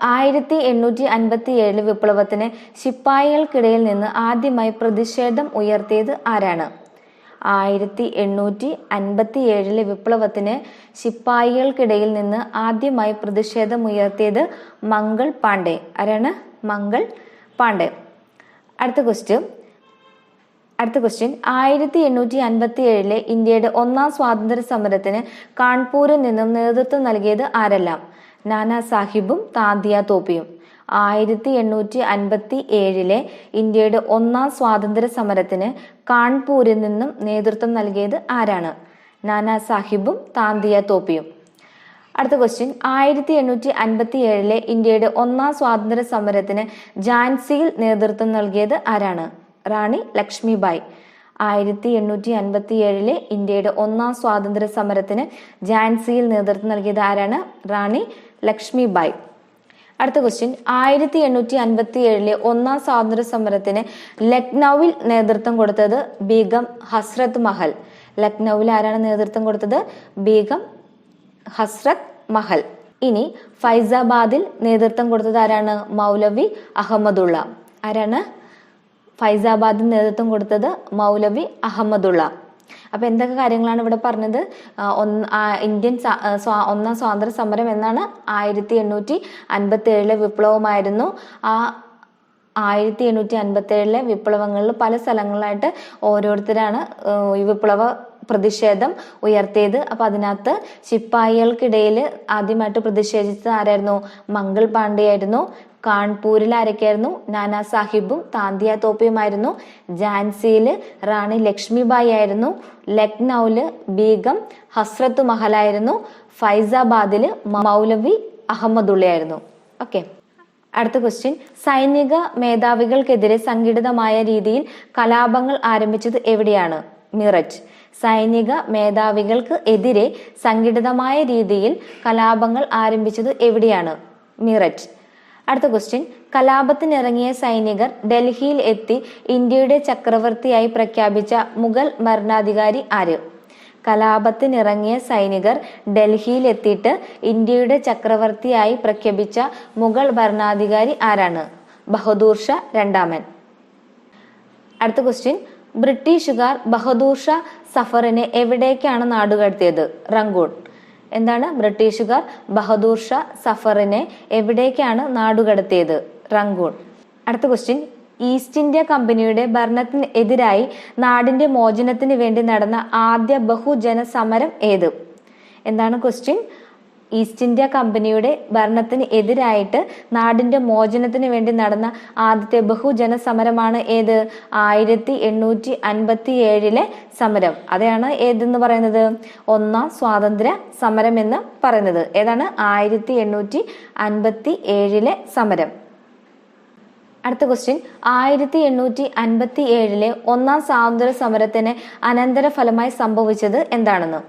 1857 വിപ്ലവത്തിന് ശിപ്പായികൾക്കിടയിൽ നിന്ന് ആദ്യമായി പ്രതിഷേധം ഉയർത്തിയത് ആരാണ്? 1857 വിപ്ലവത്തിന് ശിപ്പായികൾക്കിടയിൽ നിന്ന് ആദ്യമായി പ്രതിഷേധം ഉയർത്തിയത് മംഗൾ പാണ്ഡെ. ആരാണ്? മംഗൾ പാണ്ഡെ. അടുത്ത ക്വസ്റ്റ്യൻ, 1857 ഇന്ത്യയുടെ ഒന്നാം സ്വാതന്ത്ര്യ സമരത്തിന് കാൺപൂരിൽ നിന്നും നേതൃത്വം നൽകിയത് ആരെല്ലാം? നാനാ സാഹിബും താന്തിയ തോപ്പിയും. 1857 ഇന്ത്യയുടെ ഒന്നാം സ്വാതന്ത്ര്യ സമരത്തിന് കാൺപൂരിൽ നിന്നും നേതൃത്വം നൽകിയത് ആരാണ്? നാനാ സാഹിബും താന്തിയ തോപ്പിയും. അടുത്ത ക്വസ്റ്റ്യൻ, 1857 ഇന്ത്യയുടെ ഒന്നാം സ്വാതന്ത്ര്യ സമരത്തിന് ഝാൻസിയിൽ നേതൃത്വം നൽകിയത് ആരാണ്? റാണി ലക്ഷ്മിബായി. 1857 ഇന്ത്യയുടെ ഒന്നാം സ്വാതന്ത്ര്യ സമരത്തിന് ഝാൻസിയിൽ നേതൃത്വം നൽകിയത് ആരാണ്? റാണി ലക്ഷ്മിബായി. അടുത്ത ക്വസ്റ്റ്യൻ, 1857 ഒന്നാം സ്വാതന്ത്ര്യ സമരത്തിന് ലക്നൌവിൽ നേതൃത്വം കൊടുത്തത് ബീഗം ഹസ്രത്ത് മഹൽ. ലക്നൌവിൽ ആരാണ് നേതൃത്വം കൊടുത്തത്? ബീഗം ഹസ്രത്ത് മഹൽ. ഇനി ഫൈസാബാദിൽ നേതൃത്വം കൊടുത്തത് ആരാണ്? മൗലവി അഹമ്മദുള്ള. ആരാണ് ഫൈസാബാദിൽ നേതൃത്വം കൊടുത്തത്? മൗലവി അഹമ്മദുള്ള. അപ്പൊ എന്തൊക്കെ കാര്യങ്ങളാണ് ഇവിടെ പറഞ്ഞത്? ഇന്ത്യൻ ഒന്നാം സ്വാതന്ത്ര്യ സമരം എന്നാണ് 1857 വിപ്ലവമായിരുന്നു. ആ 1857 വിപ്ലവങ്ങളിൽ പല സ്ഥലങ്ങളിലായിട്ട് ഓരോരുത്തരാണ് ഈ വിപ്ലവ പ്രതിഷേധം ഉയർത്തിയത്. അപ്പൊ അതിനകത്ത് ശിപ്പായികൾക്കിടയിൽ ആദ്യമായിട്ട് പ്രതിഷേധിച്ചത് ആരായിരുന്നു? മംഗൾ പാണ്ഡെ ആയിരുന്നു. കാൺപൂരിൽ ആരൊക്കെയായിരുന്നു? നാനാ സാഹിബും താന്തിയ തോപ്പിയുമായിരുന്നു. ഝാൻസിയില് റാണി ലക്ഷ്മിബായി ആയിരുന്നു. ലക്നൌവില് ബീഗം ഹസ്രത്ത് മഹലായിരുന്നു. ഫൈസാബാദില് മൗലവി അഹമ്മദുള്ളയായിരുന്നു. ഓക്കെ. അടുത്ത ക്വസ്റ്റ്യൻ, സൈനിക മേധാവികൾക്കെതിരെ സംഘടിതമായ രീതിയിൽ കലാപങ്ങൾ ആരംഭിച്ചത് എവിടെയാണ്? മീററ്റ്. സൈനിക മേധാവികൾക്ക് എതിരെ സംഘടിതമായ രീതിയിൽ കലാപങ്ങൾ ആരംഭിച്ചത് എവിടെയാണ്? മീററ്റ്. അടുത്ത ക്വസ്റ്റ്യൻ, കലാപത്തിനിറങ്ങിയ സൈനികർ ഡൽഹിയിൽ എത്തി ഇന്ത്യയുടെ ചക്രവർത്തിയായി പ്രഖ്യാപിച്ച മുഗൾ ഭരണാധികാരി ആര്? കലാപത്തിനിറങ്ങിയ സൈനികർ ഡൽഹിയിൽ എത്തിയിട്ട് ഇന്ത്യയുടെ ചക്രവർത്തിയായി പ്രഖ്യാപിച്ച മുഗൾ ഭരണാധികാരി ആരാണ്? ബഹദൂർ ഷാ രണ്ടാമൻ. അടുത്ത ക്വസ്റ്റ്യൻ, ബ്രിട്ടീഷുകാർ ബഹദൂർ ഷാ സഫറിനെ എവിടേക്കാണ് നാടുകടത്തിയത്? റങ്കൂൺ. എന്താണ്? ബ്രിട്ടീഷുകാർ ബഹദൂർ ഷാ സഫറിനെ എവിടേക്കാണ് നാടുകടത്തിയത്? റങ്കൂൺ. അടുത്ത ക്വസ്റ്റ്യൻ, ഈസ്റ്റ് ഇന്ത്യ കമ്പനിയുടെ ഭരണത്തിന് എതിരായി നാടിന്റെ മോചനത്തിന് വേണ്ടി നടന്ന ആദ്യ ബഹുജന സമരം ഏത്? എന്താണ് ക്വസ്റ്റ്യൻ? ഈസ്റ്റ് ഇന്ത്യ കമ്പനിയുടെ ഭരണത്തിന് എതിരായിട്ട് നാടിന്റെ മോചനത്തിന് വേണ്ടി നടന്ന ആദ്യത്തെ ബഹുജന സമരമാണ് ഏത്? 1857 സമരം. അതാണ് ഏതെന്ന് പറയുന്നത്? ഒന്നാം സ്വാതന്ത്ര്യ സമരം എന്ന് പറയുന്നത്. ഏതാണ്? 1857 സമരം. അടുത്ത ക്വസ്റ്റ്യൻ, 1857 ഒന്നാം സ്വാതന്ത്ര്യ സമരത്തിന് അനന്തരഫലമായി സംഭവിച്ചത് എന്താണെന്ന്?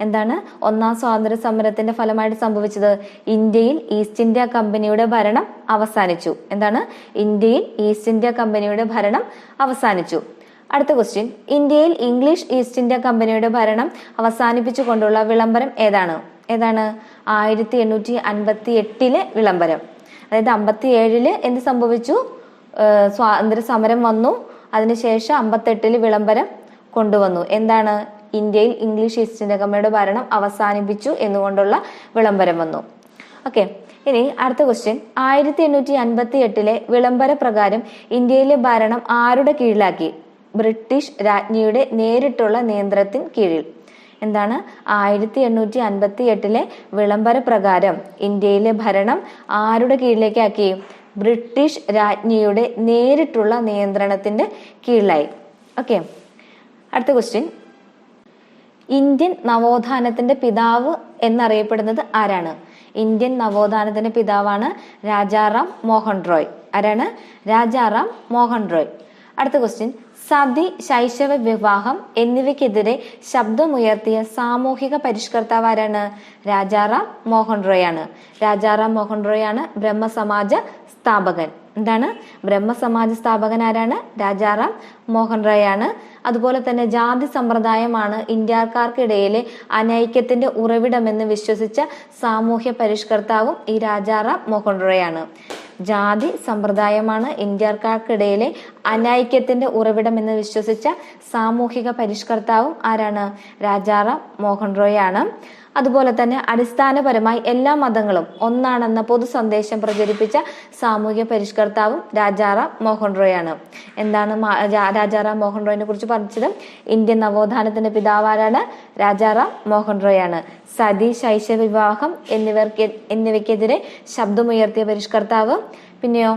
എന്താണ് ഒന്നാം സ്വാതന്ത്ര്യ സമരത്തിന്റെ ഫലമായിട്ട് സംഭവിച്ചത്? ഇന്ത്യയിൽ ഈസ്റ്റ് ഇന്ത്യ കമ്പനിയുടെ ഭരണം അവസാനിച്ചു. എന്താണ്? ഇന്ത്യയിൽ ഈസ്റ്റ് ഇന്ത്യ കമ്പനിയുടെ ഭരണം അവസാനിച്ചു. അടുത്ത ക്വസ്റ്റ്യൻ, ഇന്ത്യയിൽ ഇംഗ്ലീഷ് ഈസ്റ്റ് ഇന്ത്യ കമ്പനിയുടെ ഭരണം അവസാനിപ്പിച്ചുകൊണ്ടുള്ള വിളംബരം ഏതാണ്? 1858 വിളംബരം. അതായത് 57 എന്ത് സംഭവിച്ചു? സ്വാതന്ത്ര്യ സമരം വന്നു. അതിനുശേഷം 58 വിളംബരം കൊണ്ടുവന്നു. എന്താണ്? ഇന്ത്യയിൽ ഇംഗ്ലീഷ് ഈസ്റ്റ് ഇന്ത്യ കമ്പനിയുടെ ഭരണം അവസാനിപ്പിച്ചു എന്നുകൊണ്ടുള്ള വിളംബരം വന്നു. ഓക്കെ, ഇനി അടുത്ത ക്വസ്റ്റ്യൻ, 1858 വിളംബര പ്രകാരം ഇന്ത്യയിലെ ഭരണം ആരുടെ കീഴിലാക്കി? ബ്രിട്ടീഷ് രാജ്ഞിയുടെ നേരിട്ടുള്ള നിയന്ത്രണത്തിന് കീഴിൽ. എന്താണ്? 1858 വിളംബര പ്രകാരം ഇന്ത്യയിലെ ഭരണം ആരുടെ കീഴിലേക്കാക്കി? ബ്രിട്ടീഷ് രാജ്ഞിയുടെ നേരിട്ടുള്ള നിയന്ത്രണത്തിന്റെ കീഴിലായി. ഓക്കെ, അടുത്ത ക്വസ്റ്റ്യൻ, ഇന്ത്യൻ നവോത്ഥാനത്തിന്റെ പിതാവ് എന്നറിയപ്പെടുന്നത് ആരാണ്? ഇന്ത്യൻ നവോത്ഥാനത്തിന്റെ പിതാവാണ് രാജാറാം മോഹൻ റോയ്. ആരാണ്? രാജാറാം മോഹൻ റോയ്. അടുത്ത ക്വസ്റ്റ്യൻ, സതി, ശൈശവ വിവാഹം എന്നിവയ്ക്കെതിരെ ശബ്ദമുയർത്തിയ സാമൂഹിക പരിഷ്കർത്താവ് ആരാണ്? രാജാറാം മോഹൻ റോയ് ആണ്. രാജാറാം മോഹൻ റോയ് ആണ് ബ്രഹ്മസമാജ സ്ഥാപകൻ. എന്താണ്? ബ്രഹ്മസമാജ സ്ഥാപകൻ ആരാണ്? രാജാറാം മോഹൻ റോയ് ആണ്. അതുപോലെ തന്നെ ജാതി സമ്പ്രദായമാണ് ഇന്ത്യക്കാർക്കിടയിലെ അനൈക്യത്തിന്റെ ഉറവിടമെന്ന് വിശ്വസിച്ച സാമൂഹ്യ പരിഷ്കർത്താവും ഈ രാജാറാം മോഹൻ റോയ് ആണ്. ജാതി സമ്പ്രദായമാണ് ഇന്ത്യക്കാർക്കിടയിലെ അനൈക്യത്തിന്റെ ഉറവിടം എന്ന് വിശ്വസിച്ച സാമൂഹിക പരിഷ്കർത്താവും ആരാണ്? രാജാറാം മോഹൻ റോയ് ആണ്. അതുപോലെ തന്നെ അടിസ്ഥാനപരമായി എല്ലാ മതങ്ങളും ഒന്നാണെന്ന പൊതു സന്ദേശം പ്രചരിപ്പിച്ച സാമൂഹ്യ പരിഷ്കർത്താവും രാജാറാം മോഹൻ റോയ് ആണ്. എന്താണ് രാജാറാം മോഹൻ റോയിനെ കുറിച്ച് പറഞ്ഞത്? ഇന്ത്യൻ നവോത്ഥാനത്തിന്റെ പിതാവാരാണ്? രാജാറാം മോഹൻ റോയ് ആണ്. സതി, ശൈശവ വിവാഹം എന്നിവയ്ക്കെതിരെ ശബ്ദമുയർത്തിയ പരിഷ്കർത്താവ്. പിന്നെയോ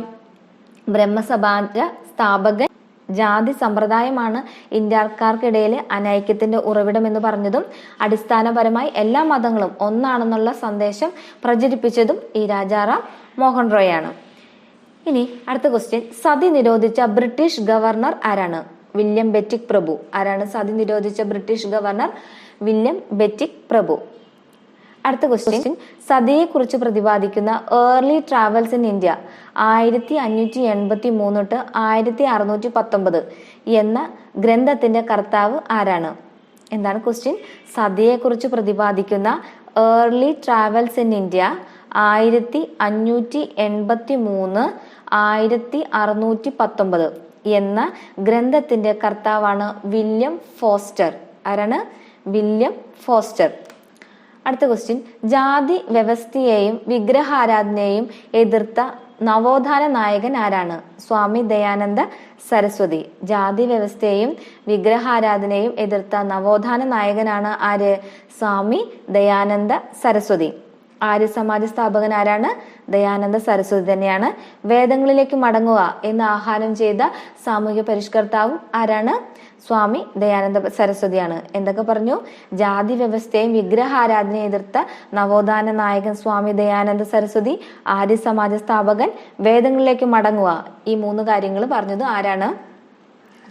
ബ്രഹ്മസമാജ സ്ഥാപകൻ. ജാതി സമ്പ്രദായമാണ് ഇന്ത്യക്കാർക്കിടയിലെ അനൈക്യത്തിന്റെ ഉറവിടം എന്ന് പറഞ്ഞതും അടിസ്ഥാനപരമായി എല്ലാ മതങ്ങളും ഒന്നാണെന്നുള്ള സന്ദേശം പ്രചരിപ്പിച്ചതും ഈ രാജാറാം മോഹൻ റോയ് ആണ്. ഇനി അടുത്ത ക്വസ്റ്റ്യൻ, സതി നിരോധിച്ച ബ്രിട്ടീഷ് ഗവർണർ ആരാണ്? വില്യം ബെറ്റിക് പ്രഭു. ആരാണ് സതി നിരോധിച്ച ബ്രിട്ടീഷ് ഗവർണർ? വില്യം ബെറ്റിക് പ്രഭു. അടുത്ത ക്വസ്റ്റ്യൻ, സതിയെ കുറിച്ച് പ്രതിപാദിക്കുന്ന early travels in India 1583 to 1619 എന്ന ഗ്രന്ഥത്തിന്റെ കർത്താവ് ആരാണ്? എന്താണ് ക്വസ്റ്റ്യൻ? സതിയെ കുറിച്ച് പ്രതിപാദിക്കുന്ന ഏർലി ട്രാവൽസ് ഇൻ ഇന്ത്യ 1583 1619 എന്ന ഗ്രന്ഥത്തിന്റെ കർത്താവാണ് വില്യം ഫോസ്റ്റർ. ആരാണ്? William foster. അടുത്ത ക്വസ്റ്റ്യൻ, ജാതി വ്യവസ്ഥയെയും വിഗ്രഹാരാധനയെയും എതിർത്ത നവോത്ഥാന നായകൻ ആരാണ്? സ്വാമി ദയാനന്ദ സരസ്വതി. ജാതി വ്യവസ്ഥയെയും വിഗ്രഹാരാധനയെയും എതിർത്ത നവോത്ഥാന നായകനാണ് ആര്? സ്വാമി ദയാനന്ദ സരസ്വതി. ആര്യ സമാജ സ്ഥാപകൻ ആരാണ്? ദയാനന്ദ സരസ്വതി തന്നെയാണ്. വേദങ്ങളിലേക്ക് മടങ്ങുക എന്ന് ആഹ്വാനം ചെയ്ത സാമൂഹ്യ പരിഷ്കർത്താവും ആരാണ്? സ്വാമി ദയാനന്ദ സരസ്വതിയാണ്. എന്തൊക്കെ പറഞ്ഞു? ജാതി വ്യവസ്ഥയും വിഗ്രഹാരാധനയെ എതിർത്ത നവോത്ഥാന നായകൻ സ്വാമി ദയാനന്ദ സരസ്വതി, ആര്യ സമാജ സ്ഥാപകൻ, വേദങ്ങളിലേക്ക് മടങ്ങുക. ഈ 3 കാര്യങ്ങൾ പറഞ്ഞത് ആരാണ്?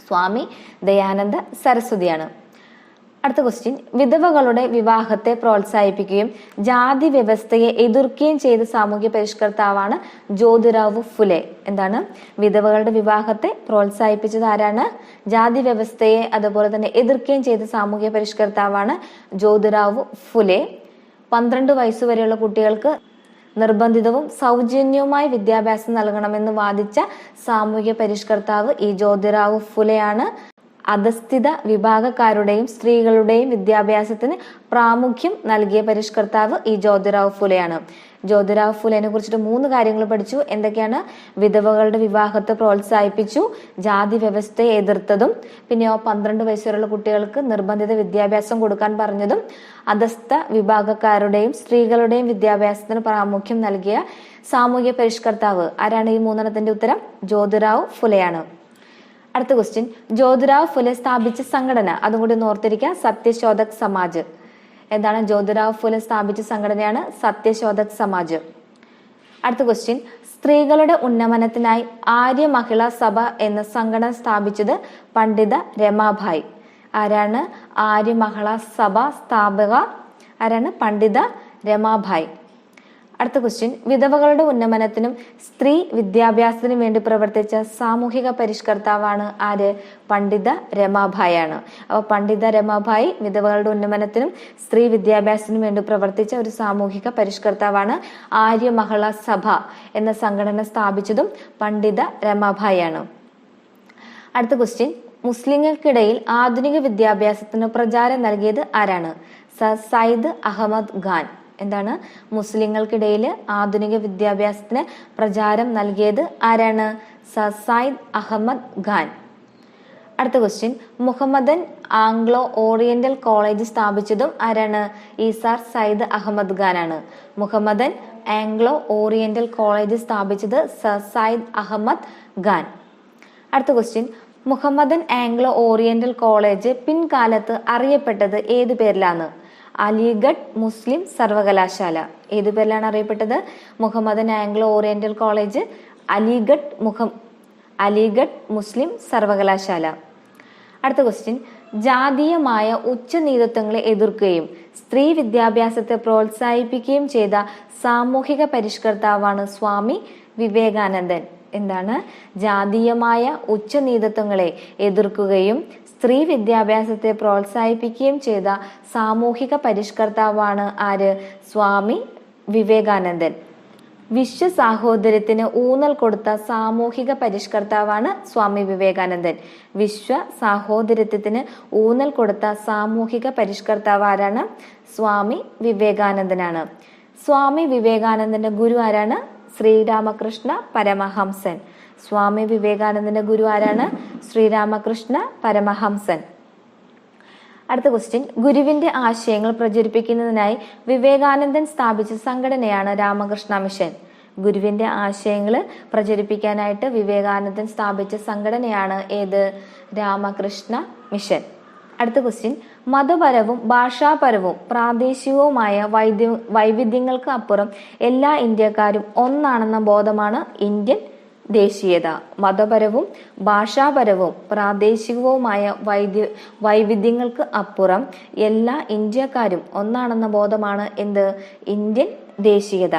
സ്വാമി ദയാനന്ദ സരസ്വതിയാണ്. അടുത്ത ക്വസ്റ്റ്യൻ, വിധവകളുടെ വിവാഹത്തെ പ്രോത്സാഹിപ്പിക്കുകയും ജാതി വ്യവസ്ഥയെ എതിർക്കുകയും ചെയ്ത സാമൂഹ്യ പരിഷ്കർത്താവാണ് ജ്യോതിറാവു ഫുലെ. എന്താണ്? വിധവകളുടെ വിവാഹത്തെ പ്രോത്സാഹിപ്പിച്ചത് ആരാണ്? ജാതി വ്യവസ്ഥയെ അതുപോലെ തന്നെ എതിർക്കുകയും ചെയ്ത സാമൂഹ്യ പരിഷ്കർത്താവാണ് ജ്യോതിറാവു ഫുലെ. 12 വയസ്സുവരെയുള്ള കുട്ടികൾക്ക് നിർബന്ധിതവും സൗജന്യവുമായ വിദ്യാഭ്യാസം നൽകണമെന്ന് വാദിച്ച സാമൂഹ്യ പരിഷ്കർത്താവ് ഈ ജ്യോതിറാവു ഫുലെയാണ്. അധസ്ഥിത വിഭാഗക്കാരുടെയും സ്ത്രീകളുടെയും വിദ്യാഭ്യാസത്തിന് പ്രാമുഖ്യം നൽകിയ പരിഷ്കർത്താവ് ഈ ജ്യോതിറാവ് ഫുലെയാണ്. ജ്യോതിറാവ് ഫുലെനെ കുറിച്ചിട്ട് 3 കാര്യങ്ങൾ പഠിച്ചു. എന്തൊക്കെയാണ്? വിധവകളുടെ വിവാഹത്തെ പ്രോത്സാഹിപ്പിച്ചു, ജാതി വ്യവസ്ഥയെ എതിർത്തതും, പിന്നെയോ 12 വയസ്സ് വരെയുള്ള കുട്ടികൾക്ക് നിർബന്ധിത വിദ്യാഭ്യാസം കൊടുക്കാൻ പറഞ്ഞതും, അധസ്ഥ വിഭാഗക്കാരുടെയും സ്ത്രീകളുടെയും വിദ്യാഭ്യാസത്തിന് പ്രാമുഖ്യം നൽകിയ സാമൂഹ്യ പരിഷ്കർത്താവ് ആരാണ്? ഈ 3 ഉത്തരം ജ്യോതിറാവ് ഫുലെയാണ്. അടുത്ത ക്വസ്റ്റ്യൻ, ജ്യോതിറാവ് ഫുലെ സ്ഥാപിച്ച സംഘടന, അതും കൂടി ഓർത്തിരിക്കുക, സത്യശോധക് സമാജ്. എന്താണ്? ജ്യോതിറാവ് ഫുലെ സ്ഥാപിച്ച സംഘടനയാണ് സത്യശോധക് സമാജ്. അടുത്ത ക്വസ്റ്റ്യൻ, സ്ത്രീകളുടെ ഉന്നമനത്തിനായി ആര്യ മഹിളാ സഭ എന്ന സംഘടന സ്ഥാപിച്ചത് പണ്ഡിത രമാഭായ്. ആരാണ് ആര്യ മഹിളാ സഭ സ്ഥാപക? ആരാണ്? പണ്ഡിത രമാഭായ്. അടുത്ത ക്വസ്റ്റ്യൻ, വിധവകളുടെ ഉന്നമനത്തിനും സ്ത്രീ വിദ്യാഭ്യാസത്തിനും വേണ്ടി പ്രവർത്തിച്ച സാമൂഹിക പരിഷ്കർത്താവാണ് ആര്? പണ്ഡിത രമാഭായ് ആണ്. അപ്പോൾ പണ്ഡിത രമാഭായ് വിധവകളുടെ ഉന്നമനത്തിനും സ്ത്രീ വിദ്യാഭ്യാസത്തിനും വേണ്ടി പ്രവർത്തിച്ച ഒരു സാമൂഹിക പരിഷ്കർത്താവാണ്. ആര്യ മഹിളാ സഭ എന്ന സംഘടന സ്ഥാപിച്ചതും പണ്ഡിത രമാഭായ് ആണ്. അടുത്ത ക്വസ്റ്റ്യൻ, മുസ്ലിങ്ങൾക്കിടയിൽ ആധുനിക വിദ്യാഭ്യാസത്തിന് പ്രചാരം നൽകിയത് ആരാണ്? സർ സയ്യിദ് അഹമ്മദ് ഖാൻ. എന്താണ്? മുസ്ലിങ്ങൾക്കിടയിൽ ആധുനിക വിദ്യാഭ്യാസത്തിന് പ്രചാരം നൽകിയത് ആരാണ്? സർ സയ്യിദ് അഹമ്മദ് ഖാൻ. അടുത്ത question, Muhammadan Anglo Oriental college സ്ഥാപിച്ചതും ആരാണ്? ഈ സർ സയ്യിദ് അഹമ്മദ് ഖാൻ ആണ്. മുഹമ്മദൻ ആംഗ്ലോ ഓറിയന്റൽ കോളേജ് സ്ഥാപിച്ചത് സർ സയ്യിദ് അഹമ്മദ് ഖാൻ. അടുത്ത question, Muhammadan Anglo Oriental college പിൻകാലത്ത് അറിയപ്പെട്ടത് ഏതു പേരിലാണ്? അലിഗഡ് മുസ്ലിം സർവകലാശാല. ഏതു പേരിലാണ് അറിയപ്പെട്ടത്? Muhammadan Anglo Oriental college Aligarh Muslim സർവകലാശാല. അടുത്ത ക്വസ്റ്റ്യൻ, ജാതീയമായ ഉച്ചനീതത്വങ്ങളെ എതിർക്കുകയും സ്ത്രീ വിദ്യാഭ്യാസത്തെ പ്രോത്സാഹിപ്പിക്കുകയും ചെയ്ത സാമൂഹിക പരിഷ്കർത്താവാണ് സ്വാമി വിവേകാനന്ദൻ. എന്താണ്? ജാതീയമായ ഉച്ചനീതത്വങ്ങളെ എതിർക്കുകയും സ്ത്രീ വിദ്യാഭ്യാസത്തെ പ്രോത്സാഹിപ്പിക്കുകയും ചെയ്ത സാമൂഹിക പരിഷ്കർത്താവാണ് ആര്? സ്വാമി വിവേകാനന്ദൻ. വിശ്വ സാഹോദര്യത്തിന് ഊന്നൽ കൊടുത്ത സാമൂഹിക പരിഷ്കർത്താവാണ് സ്വാമി വിവേകാനന്ദൻ. വിശ്വ സാഹോദര്യത്തിന് ഊന്നൽ കൊടുത്ത സാമൂഹിക പരിഷ്കർത്താവ് ആരാണ്? സ്വാമി വിവേകാനന്ദനാണ്. സ്വാമി വിവേകാനന്ദന്റെ ഗുരു ആരാണ്? ശ്രീരാമകൃഷ്ണ പരമഹംസൻ. സ്വാമി വിവേകാനന്ദന്റെ ഗുരു ആരാണ്? ശ്രീരാമകൃഷ്ണ പരമഹംസൻ. അടുത്ത ക്വസ്റ്റ്യൻ, ഗുരുവിന്റെ ആശയങ്ങൾ പ്രചരിപ്പിക്കുന്നതിനായി വിവേകാനന്ദൻ സ്ഥാപിച്ച സംഘടനയാണ് രാമകൃഷ്ണ മിഷൻ. ഗുരുവിന്റെ ആശയങ്ങൾ പ്രചരിപ്പിക്കാനായിട്ട് വിവേകാനന്ദൻ സ്ഥാപിച്ച സംഘടനയാണ് ഏത്? രാമകൃഷ്ണ മിഷൻ. അടുത്ത ക്വസ്റ്റ്യൻ, മതപരവും ഭാഷാപരവും പ്രാദേശികവുമായ വൈവിധ്യങ്ങൾക്ക് അപ്പുറം എല്ലാ ഇന്ത്യക്കാരും ഒന്നാണെന്ന ബോധമാണ് ഇന്ത്യൻ ദേശീയത. മതപരവും ഭാഷാപരവും പ്രാദേശികവുമായ വൈവിധ്യങ്ങൾക്ക് അപ്പുറം എല്ലാ ഇന്ത്യക്കാരും ഒന്നാണെന്ന ബോധമാണ് എന്ത്? ഇന്ത്യൻ ദേശീയത.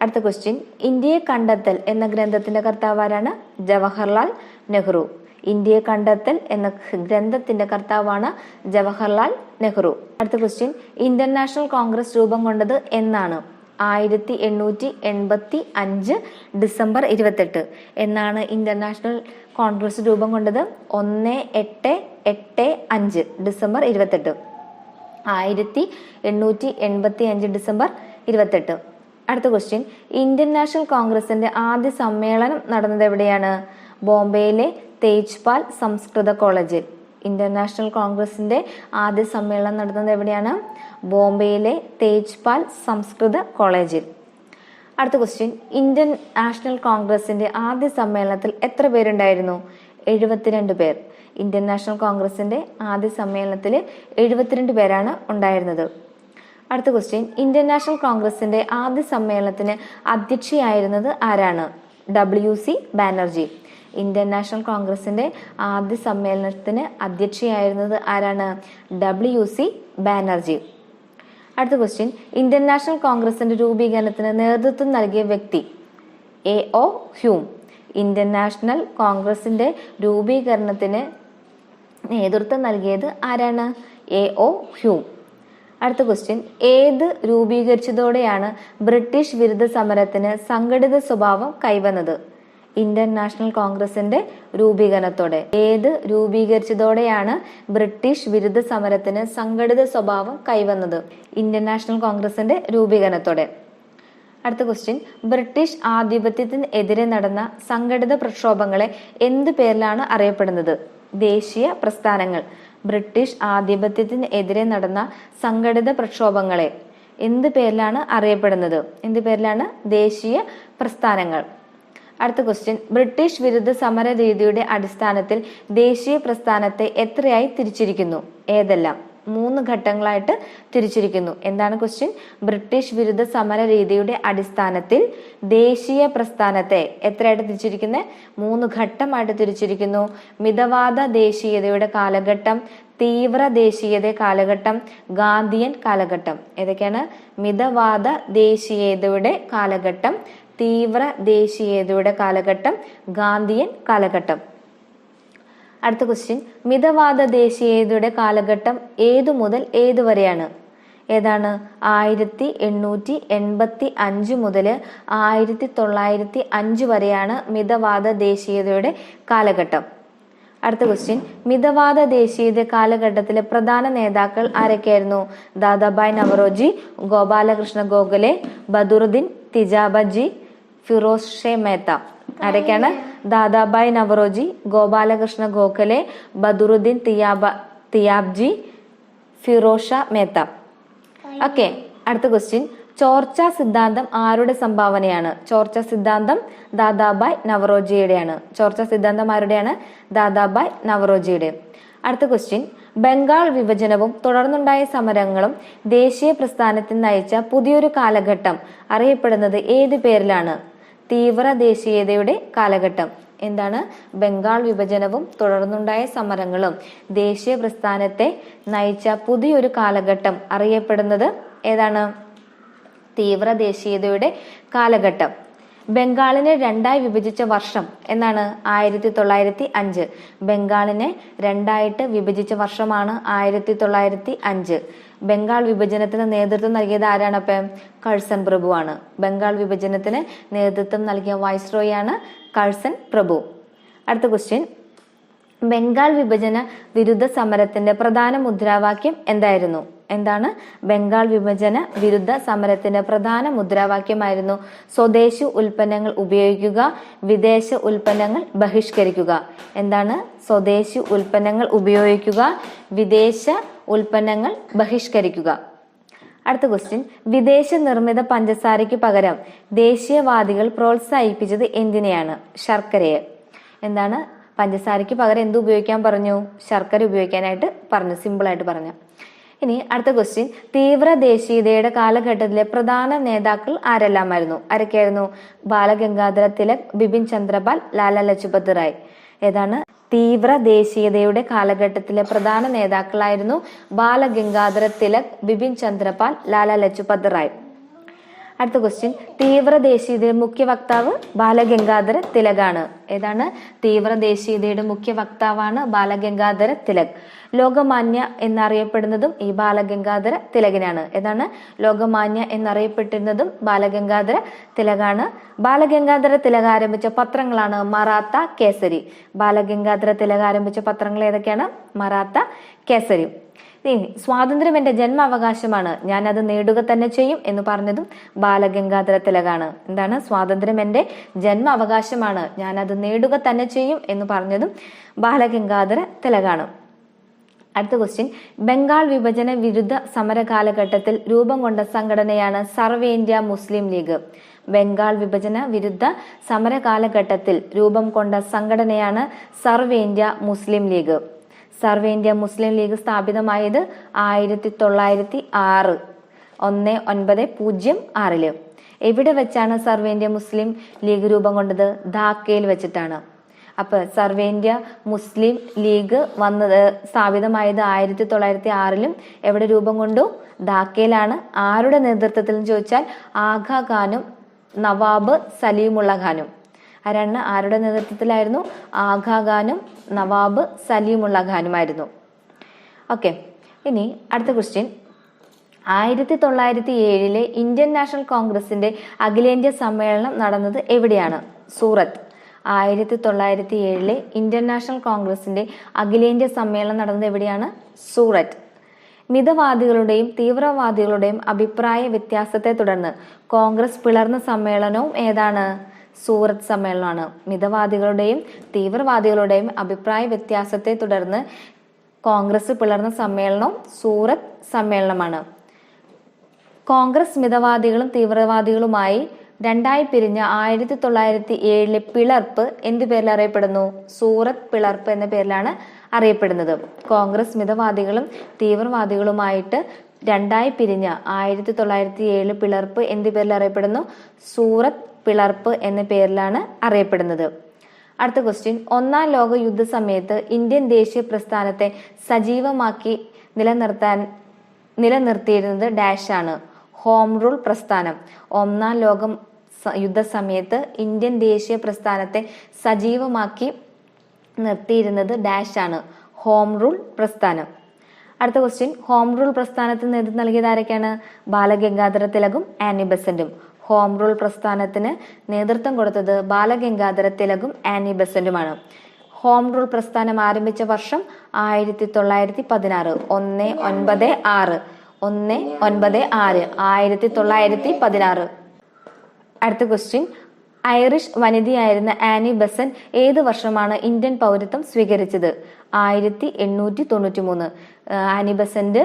അടുത്ത ക്വസ്റ്റ്യൻ, ഇന്ത്യയെ കണ്ടെത്തൽ എന്ന ഗ്രന്ഥത്തിന്റെ കർത്താവ് ആരാണ്? ജവഹർലാൽ നെഹ്റു. ഇന്ത്യയെ കണ്ടെത്തൽ എന്ന ഗ്രന്ഥത്തിന്റെ കർത്താവാണ് ജവഹർലാൽ നെഹ്റു. അടുത്ത ക്വസ്റ്റ്യൻ, ഇന്ത്യൻ നാഷണൽ കോൺഗ്രസ് രൂപം കൊണ്ടത് എന്നാണ്? 1885 ഡിസംബർ 28. എന്നാണ് ഇന്ത്യൻ നാഷണൽ കോൺഗ്രസ് രൂപം കൊണ്ടത്? 1885 ഡിസംബർ 28. 1885 ഡിസംബർ 28. അടുത്ത ക്വസ്റ്റ്യൻ, ഇന്ത്യൻ നാഷണൽ കോൺഗ്രസിന്റെ ആദ്യ സമ്മേളനം നടന്നത് എവിടെയാണ്? ബോംബെയിലെ തേജ്പാൽ സംസ്കൃത കോളേജിൽ. ഇന്ത്യൻ നാഷണൽ കോൺഗ്രസിന്റെ ആദ്യ സമ്മേളനം നടന്നത് എവിടെയാണ്? ബോംബെയിലെ തേജ്പാൽ സംസ്കൃത കോളേജിൽ. അടുത്ത ക്വസ്റ്റ്യൻ, ഇന്ത്യൻ നാഷണൽ കോൺഗ്രസിന്റെ ആദ്യ സമ്മേളനത്തിൽ എത്ര പേരുണ്ടായിരുന്നു? 72 പേർ. ഇന്ത്യൻ നാഷണൽ കോൺഗ്രസിന്റെ ആദ്യ സമ്മേളനത്തിൽ 72 പേരാണ് ഉണ്ടായിരുന്നത്. അടുത്ത ക്വസ്റ്റ്യൻ, ഇന്ത്യൻ നാഷണൽ കോൺഗ്രസിന്റെ ആദ്യ സമ്മേളനത്തിന് അധ്യക്ഷയായിരുന്നത് ആരാണ്? WC ബാനർജി. ഇന്ത്യൻ നാഷണൽ കോൺഗ്രസിന്റെ ആദ്യ സമ്മേളനത്തിന് അധ്യക്ഷയായിരുന്നത് ആരാണ്? WC ബാനർജി. അടുത്ത ക്വസ്റ്റ്യൻ, ഇന്ത്യൻ നാഷണൽ കോൺഗ്രസിന്റെ രൂപീകരണത്തിന് നേതൃത്വം നൽകിയ വ്യക്തി? AO Hume. ഇന്ത്യൻ നാഷണൽ കോൺഗ്രസിന്റെ രൂപീകരണത്തിന് നേതൃത്വം നൽകിയത് ആരാണ്? AO Hume. അടുത്ത ക്വസ്റ്റ്യൻ, ഏത് രൂപീകരിച്ചതോടെയാണ് ബ്രിട്ടീഷ് വിരുദ്ധ സമരത്തിന് സംഘടിത സ്വഭാവം കൈവന്നത്? ഇന്ത്യൻ നാഷണൽ കോൺഗ്രസിന്റെ രൂപീകരണത്തോടെ. ഏത് രൂപീകരിച്ചതോടെയാണ് ബ്രിട്ടീഷ് വിരുദ്ധ സമരത്തിന് സംഘടിത സ്വഭാവം കൈവന്നത്? ഇന്ത്യൻ നാഷണൽ കോൺഗ്രസിന്റെ രൂപീകരണത്തോടെ. അടുത്ത ക്വസ്റ്റ്യൻ, ബ്രിട്ടീഷ് ആധിപത്യത്തിന് എതിരെ നടന്ന സംഘടിത പ്രക്ഷോഭങ്ങളെ എന്ത് പേരിലാണ് അറിയപ്പെടുന്നത്? ദേശീയ പ്രസ്ഥാനങ്ങൾ. ബ്രിട്ടീഷ് ആധിപത്യത്തിന് എതിരെ നടന്ന സംഘടിത പ്രക്ഷോഭങ്ങളെ എന്ത് പേരിലാണ് അറിയപ്പെടുന്നത്? എന്ത് പേരിലാണ്? ദേശീയ പ്രസ്ഥാനങ്ങൾ. അടുത്ത ക്വസ്റ്റ്യൻ, ബ്രിട്ടീഷ് വിരുദ്ധ സമര രീതിയുടെ അടിസ്ഥാനത്തിൽ ദേശീയ പ്രസ്ഥാനത്തെ എത്രയായി തിരിച്ചിരിക്കുന്നു? ഏതെല്ലാം? 3 ഘട്ടങ്ങളായിട്ട് തിരിച്ചിരിക്കുന്നു. എന്താണ് ക്വസ്റ്റ്യൻ? ബ്രിട്ടീഷ് വിരുദ്ധ സമര രീതിയുടെ അടിസ്ഥാനത്തിൽ ദേശീയ പ്രസ്ഥാനത്തെ എത്രയായിട്ട് തിരിച്ചിരിക്കുന്നത്? 3 ഘട്ടമായിട്ട് തിരിച്ചിരിക്കുന്നു. മിതവാദ ദേശീയതയുടെ കാലഘട്ടം, തീവ്ര ദേശീയത കാലഘട്ടം, ഗാന്ധിയൻ കാലഘട്ടം. ഏതൊക്കെയാണ്? മിതവാദ ദേശീയതയുടെ കാലഘട്ടം, തീവ്ര ദേശീയതയുടെ കാലഘട്ടം, ഗാന്ധിയൻ കാലഘട്ടം. അടുത്ത ക്വസ്റ്റ്യൻ, മിതവാദ ദേശീയതയുടെ കാലഘട്ടം ഏതു മുതൽ ഏതു വരെയാണ്? ഏതാണ്? 1885 മുതൽ 1905 വരെയാണ് മിതവാദ ദേശീയതയുടെ കാലഘട്ടം. അടുത്ത ക്വസ്റ്റ്യൻ, മിതവാദ ദേശീയത കാലഘട്ടത്തിലെ പ്രധാന നേതാക്കൾ ആരൊക്കെയായിരുന്നു? ദാദാഭായ് നവറോജി, ഗോപാലകൃഷ്ണ ഗോഖലെ, ബദറുദ്ദീൻ തിജാബജി, ഫിറോസ് ഷേ മേത്ത. ആരൊക്കെയാണ്? ദാദാഭായ് നവറോജി, ഗോപാലകൃഷ്ണ ഗോഖലെ, ബദറുദ്ദീൻ തിയാബ്ജി, ഫിറോസ് ഷാ മേത്ത. ഓക്കെ. അടുത്ത ക്വസ്റ്റ്യൻ, ചോർച്ച സിദ്ധാന്തം ആരുടെ സംഭാവനയാണ്? ചോർച്ച സിദ്ധാന്തം ദാദാഭായ് നവറോജിയുടെയാണ്. ചോർച്ച സിദ്ധാന്തം ആരുടെയാണ്? ദാദാഭായ് നവറോജിയുടെ. അടുത്ത ക്വസ്റ്റ്യൻ, ബംഗാൾ വിഭജനവും തുടർന്നുണ്ടായ സമരങ്ങളും ദേശീയ പ്രസ്ഥാനത്തിന് നയിച്ച പുതിയൊരു കാലഘട്ടം അറിയപ്പെടുന്നത് ഏത് പേരിലാണ്? തീവ്ര ദേശീയതയുടെ കാലഘട്ടം. എന്താണ്? ബംഗാൾ വിഭജനവും തുടർന്നുണ്ടായ സമരങ്ങളും ദേശീയ പ്രസ്ഥാനത്തെ നയിച്ച പുതിയൊരു കാലഘട്ടം അറിയപ്പെടുന്നത് ഏതാണ്? തീവ്ര ദേശീയതയുടെ കാലഘട്ടം. ബംഗാളിനെ 2ആയി വിഭജിച്ച വർഷം എന്നാണ്? 1905. ബംഗാളിനെ 2ആയിട്ട് വിഭജിച്ച വർഷമാണ് 1905. ബംഗാൾ വിഭജനത്തിന് നേതൃത്വം നൽകിയത് ആരാണ്? അപ്പം കഴ്സൺ പ്രഭു ആണ്. ബംഗാൾ വിഭജനത്തിന് നേതൃത്വം നൽകിയ വൈസ്രോയാണ് കഴ്സൺ പ്രഭു. അടുത്ത ക്വസ്റ്റ്യൻ, ബംഗാൾ വിഭജന വിരുദ്ധ സമരത്തിന്റെ പ്രധാന മുദ്രാവാക്യം എന്തായിരുന്നു? എന്താണ്? ബംഗാൾ വിഭജന വിരുദ്ധ സമരത്തിന്റെ പ്രധാന മുദ്രാവാക്യമായിരുന്നു സ്വദേശി ഉൽപ്പന്നങ്ങൾ ഉപയോഗിക്കുക, വിദേശ ഉൽപ്പന്നങ്ങൾ ബഹിഷ്കരിക്കുക. എന്താണ്? സ്വദേശി ഉൽപ്പന്നങ്ങൾ ഉപയോഗിക്കുക, വിദേശ ഉൽപ്പന്നങ്ങൾ ബഹിഷ്കരിക്കുക. അടുത്ത ക്വസ്റ്റ്യൻ, വിദേശ നിർമ്മിത പഞ്ചസാരയ്ക്ക് പകരം ദേശീയവാദികൾ പ്രോത്സാഹിപ്പിച്ചത് എന്തിനെയാണ്? ശർക്കരയെ. എന്താണ്? പഞ്ചസാരയ്ക്ക് പകരം എന്ത് ഉപയോഗിക്കാൻ പറഞ്ഞു? ശർക്കര ഉപയോഗിക്കാനായിട്ട് പറഞ്ഞു. സിമ്പിൾ ആയിട്ട് പറഞ്ഞു. ഇനി അടുത്ത ക്വസ്റ്റ്യൻ, തീവ്ര ദേശീയതയുടെ കാലഘട്ടത്തിലെ പ്രധാന നേതാക്കൾ ആരെല്ലാമായിരുന്നു? ആരൊക്കെയായിരുന്നു? ബാലഗംഗാധര തിലക്, ബിപിൻ ചന്ദ്രപാൽ, ലാലാ ലജ്പത് റായ്. ഏതാണ്? തീവ്ര ദേശീയതയുടെ കാലഘട്ടത്തിലെ പ്രധാന നേതാക്കളായിരുന്നു ബാലഗംഗാധര തിലക്, ബിപിൻ ചന്ദ്രപാൽ, ലാലാ ലജ്പത് റായ്. അടുത്ത ക്വസ്റ്റ്യൻ, തീവ്ര ദേശീയതയുടെ മുഖ്യ വക്താവ് ബാലഗംഗാധര തിലകാണ്. ഏതാണ്? തീവ്ര ദേശീയതയുടെ മുഖ്യ വക്താവാണ് ബാലഗംഗാധര തിലക്. ലോകമാന്യ എന്നറിയപ്പെടുന്നതും ഈ ബാലഗംഗാധര തിലകിനാണ്. ഏതാണ്? ലോകമാന്യ എന്നറിയപ്പെട്ടിരുന്നതും ബാലഗംഗാധര തിലകാണ്. ബാലഗംഗാധര തിലക് ആരംഭിച്ച പത്രങ്ങളാണ് മറാത്ത, കേസരി. ബാലഗംഗാധര തിലക് ആരംഭിച്ച പത്രങ്ങൾ ഏതൊക്കെയാണ്? മറാത്ത, കേസരി. സ്വാതന്ത്ര്യം എന്റെ ജന്മാവകാശമാണ്, ഞാൻ അത് നേടുക തന്നെ ചെയ്യും എന്ന് പറഞ്ഞതും ബാലഗംഗാധര തിലകാണ്. എന്താണ്? സ്വാതന്ത്ര്യം എന്റെ ജന്മാവകാശമാണ്, ഞാൻ അത് നേടുക തന്നെ ചെയ്യും എന്ന് പറഞ്ഞതും ബാലഗംഗാധര തിലകാണ്. അടുത്ത ക്വസ്റ്റ്യൻ, ബംഗാൾ വിഭജന വിരുദ്ധ സമര കാലഘട്ടത്തിൽ രൂപം കൊണ്ട സംഘടനയാണ് survey India Muslim league. Bengal വിഭജന വിരുദ്ധ സമര കാലഘട്ടത്തിൽ രൂപം കൊണ്ട സംഘടനയാണ് survey India Muslim league. Survey India Muslim league സ്ഥാപിതമായത് 1906 1906. എവിടെ വെച്ചാണ് സർവേ ഇന്ത്യ മുസ്ലിം ലീഗ് രൂപം കൊണ്ടത്? ധാക്കയിൽ വെച്ചിട്ടാണ്. അപ്പൊ സർവേ ഇന്ത്യ മുസ്ലിം ലീഗ് സ്ഥാപിതമായത് 1906 എവിടെ രൂപം കൊണ്ടു? ധാക്കയിലാണ്. ആരുടെ നേതൃത്വത്തിൽ എന്ന് ചോദിച്ചാൽ ആഘാ ഖാനും നവാബ് സലീമുള്ള ഖാനും. ആരുടെ നേതൃത്വത്തിലായിരുന്നു? ആഘാ ഖാനും നവാബ് സലീമുള്ള ഖാനുമായിരുന്നു. ഓക്കെ. ഇനി അടുത്ത ക്വസ്റ്റ്യൻ, 1907 ഇന്ത്യൻ നാഷണൽ കോൺഗ്രസിന്റെ അഖിലേന്ത്യാ സമ്മേളനം നടന്നത് എവിടെയാണ്? സൂറത്ത്. 1907 ഇന്ത്യൻ നാഷണൽ കോൺഗ്രസിന്റെ അഖിലേന്ത്യാ സമ്മേളനം നടന്നത് എവിടെയാണ്? സൂററ്റ്. മിതവാദികളുടെയും തീവ്രവാദികളുടെയും അഭിപ്രായ വ്യത്യാസത്തെ തുടർന്ന് കോൺഗ്രസ് പിളർന്ന സമ്മേളനവും ഏതാണ്? സൂറത്ത് സമ്മേളനമാണ്. മിതവാദികളുടെയും തീവ്രവാദികളുടെയും അഭിപ്രായ വ്യത്യാസത്തെ തുടർന്ന് കോൺഗ്രസ് പിളർന്ന സമ്മേളനവും സൂറത്ത് സമ്മേളനമാണ്. കോൺഗ്രസ് മിതവാദികളും തീവ്രവാദികളുമായി രണ്ടായി പിരിഞ്ഞ 1907 പിളർപ്പ് എന്ത് പേരിൽ അറിയപ്പെടുന്നു? സൂറത്ത് പിളർപ്പ് എന്ന പേരിലാണ് അറിയപ്പെടുന്നത്. കോൺഗ്രസ് മിതവാദികളും തീവ്രവാദികളുമായിട്ട് രണ്ടായി പിരിഞ്ഞ 1907 പിളർപ്പ് എന്ത് പേരിൽ അറിയപ്പെടുന്നു? സൂറത്ത് പിളർപ്പ് എന്ന പേരിലാണ് അറിയപ്പെടുന്നത്. അടുത്ത ക്വസ്റ്റ്യൻ, ഒന്നാം ലോക യുദ്ധ സമയത്ത് ഇന്ത്യൻ ദേശീയ പ്രസ്ഥാനത്തെ സജീവമാക്കി നിലനിർത്തിയിരുന്നത് ഡാഷ് ആണ്? ഹോം റൂൾ പ്രസ്ഥാനം. ഒന്നാം ലോക യുദ്ധ സമയത്ത് ഇന്ത്യൻ ദേശീയ പ്രസ്ഥാനത്തെ സജീവമാക്കി നിർത്തിയിരുന്നത് ഡാഷ് ആണ്? ഹോം റൂൾ പ്രസ്ഥാനം. അടുത്ത ക്വസ്റ്റ്യൻ, ഹോം റൂൾ പ്രസ്ഥാനത്തിന് നേതൃത്വം നൽകിയത് ആരൊക്കെയാണ്? ബാലഗംഗാധര തിലകും ആനി ബസന്റും. ഹോം റൂൾ പ്രസ്ഥാനത്തിന് നേതൃത്വം കൊടുത്തത് ബാലഗംഗാധര തിലകും ആനി ബസന്റുമാണ്. ഹോം റൂൾ പ്രസ്ഥാനം ആരംഭിച്ച വർഷം 1916. 1916. അടുത്ത ക്വസ്റ്റ്യൻ, ഐറിഷ് വനിതയായിരുന്ന ആനി ബസന്റ് ഏത് വർഷമാണ് ഇന്ത്യൻ പൗരത്വം സ്വീകരിച്ചത്? 1893. ആനി ബസന്റ്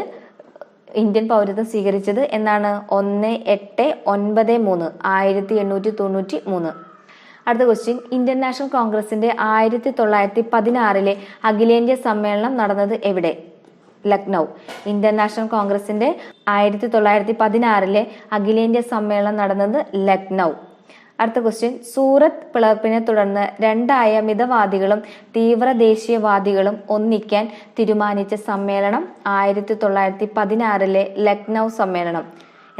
ഇന്ത്യൻ പൗരത്വം സ്വീകരിച്ചത് എന്നാണ്? 1893. 1893. അടുത്ത ക്വസ്റ്റ്യൻ, ഇന്ത്യൻ നാഷണൽ കോൺഗ്രസിന്റെ 1916 അഖിലേന്ത്യാ സമ്മേളനം നടന്നത് എവിടെ? ലക്നൗ. ഇന്ത്യൻ നാഷണൽ കോൺഗ്രസിന്റെ 1916 അഖിലേന്ത്യാ സമ്മേളനം നടന്നത് ലക്നൗ. അടുത്ത ക്വസ്റ്റ്യൻ, സൂറത്ത് പിളർപ്പിനെ തുടർന്ന് രണ്ടായ മിതവാദികളും തീവ്ര ദേശീയവാദികളും ഒന്നിക്കാൻ തീരുമാനിച്ച സമ്മേളനം 1916 ലക്നൗ സമ്മേളനം.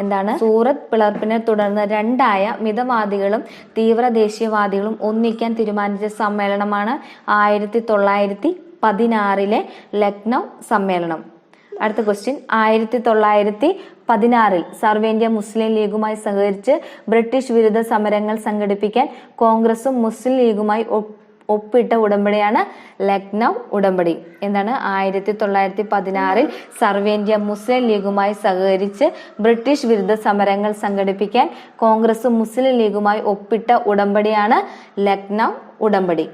എന്താണ്? സൂറത്ത് പിളർപ്പിനെ തുടർന്ന് രണ്ടായ മിതവാദികളും തീവ്ര ദേശീയവാദികളും ഒന്നിക്കാൻ തീരുമാനിച്ച സമ്മേളനമാണ് 1916 ലക്നൗ സമ്മേളനം. അടുത്ത ക്വസ്റ്റ്യൻ, 1916 സർവ്വ ഇന്ത്യ മുസ്ലിം ലീഗുമായി സഹകരിച്ച് ബ്രിട്ടീഷ് വിരുദ്ധ സമരങ്ങൾ സംഘടിപ്പിക്കാൻ കോൺഗ്രസും മുസ്ലിം ലീഗുമായി ഒപ്പിട്ട ഉടമ്പടിയാണ് ലക്നൗ ഉടമ്പടി. എന്താണ്? 1916 സർവ്വ ഇന്ത്യ മുസ്ലിം ലീഗുമായി സഹകരിച്ച് ബ്രിട്ടീഷ് വിരുദ്ധ സമരങ്ങൾ സംഘടിപ്പിക്കാൻ കോൺഗ്രസും മുസ്ലിം ലീഗുമായി ഒപ്പിട്ട ഉടമ്പടിയാണ് ലക്നൗ ഉടമ്പടി.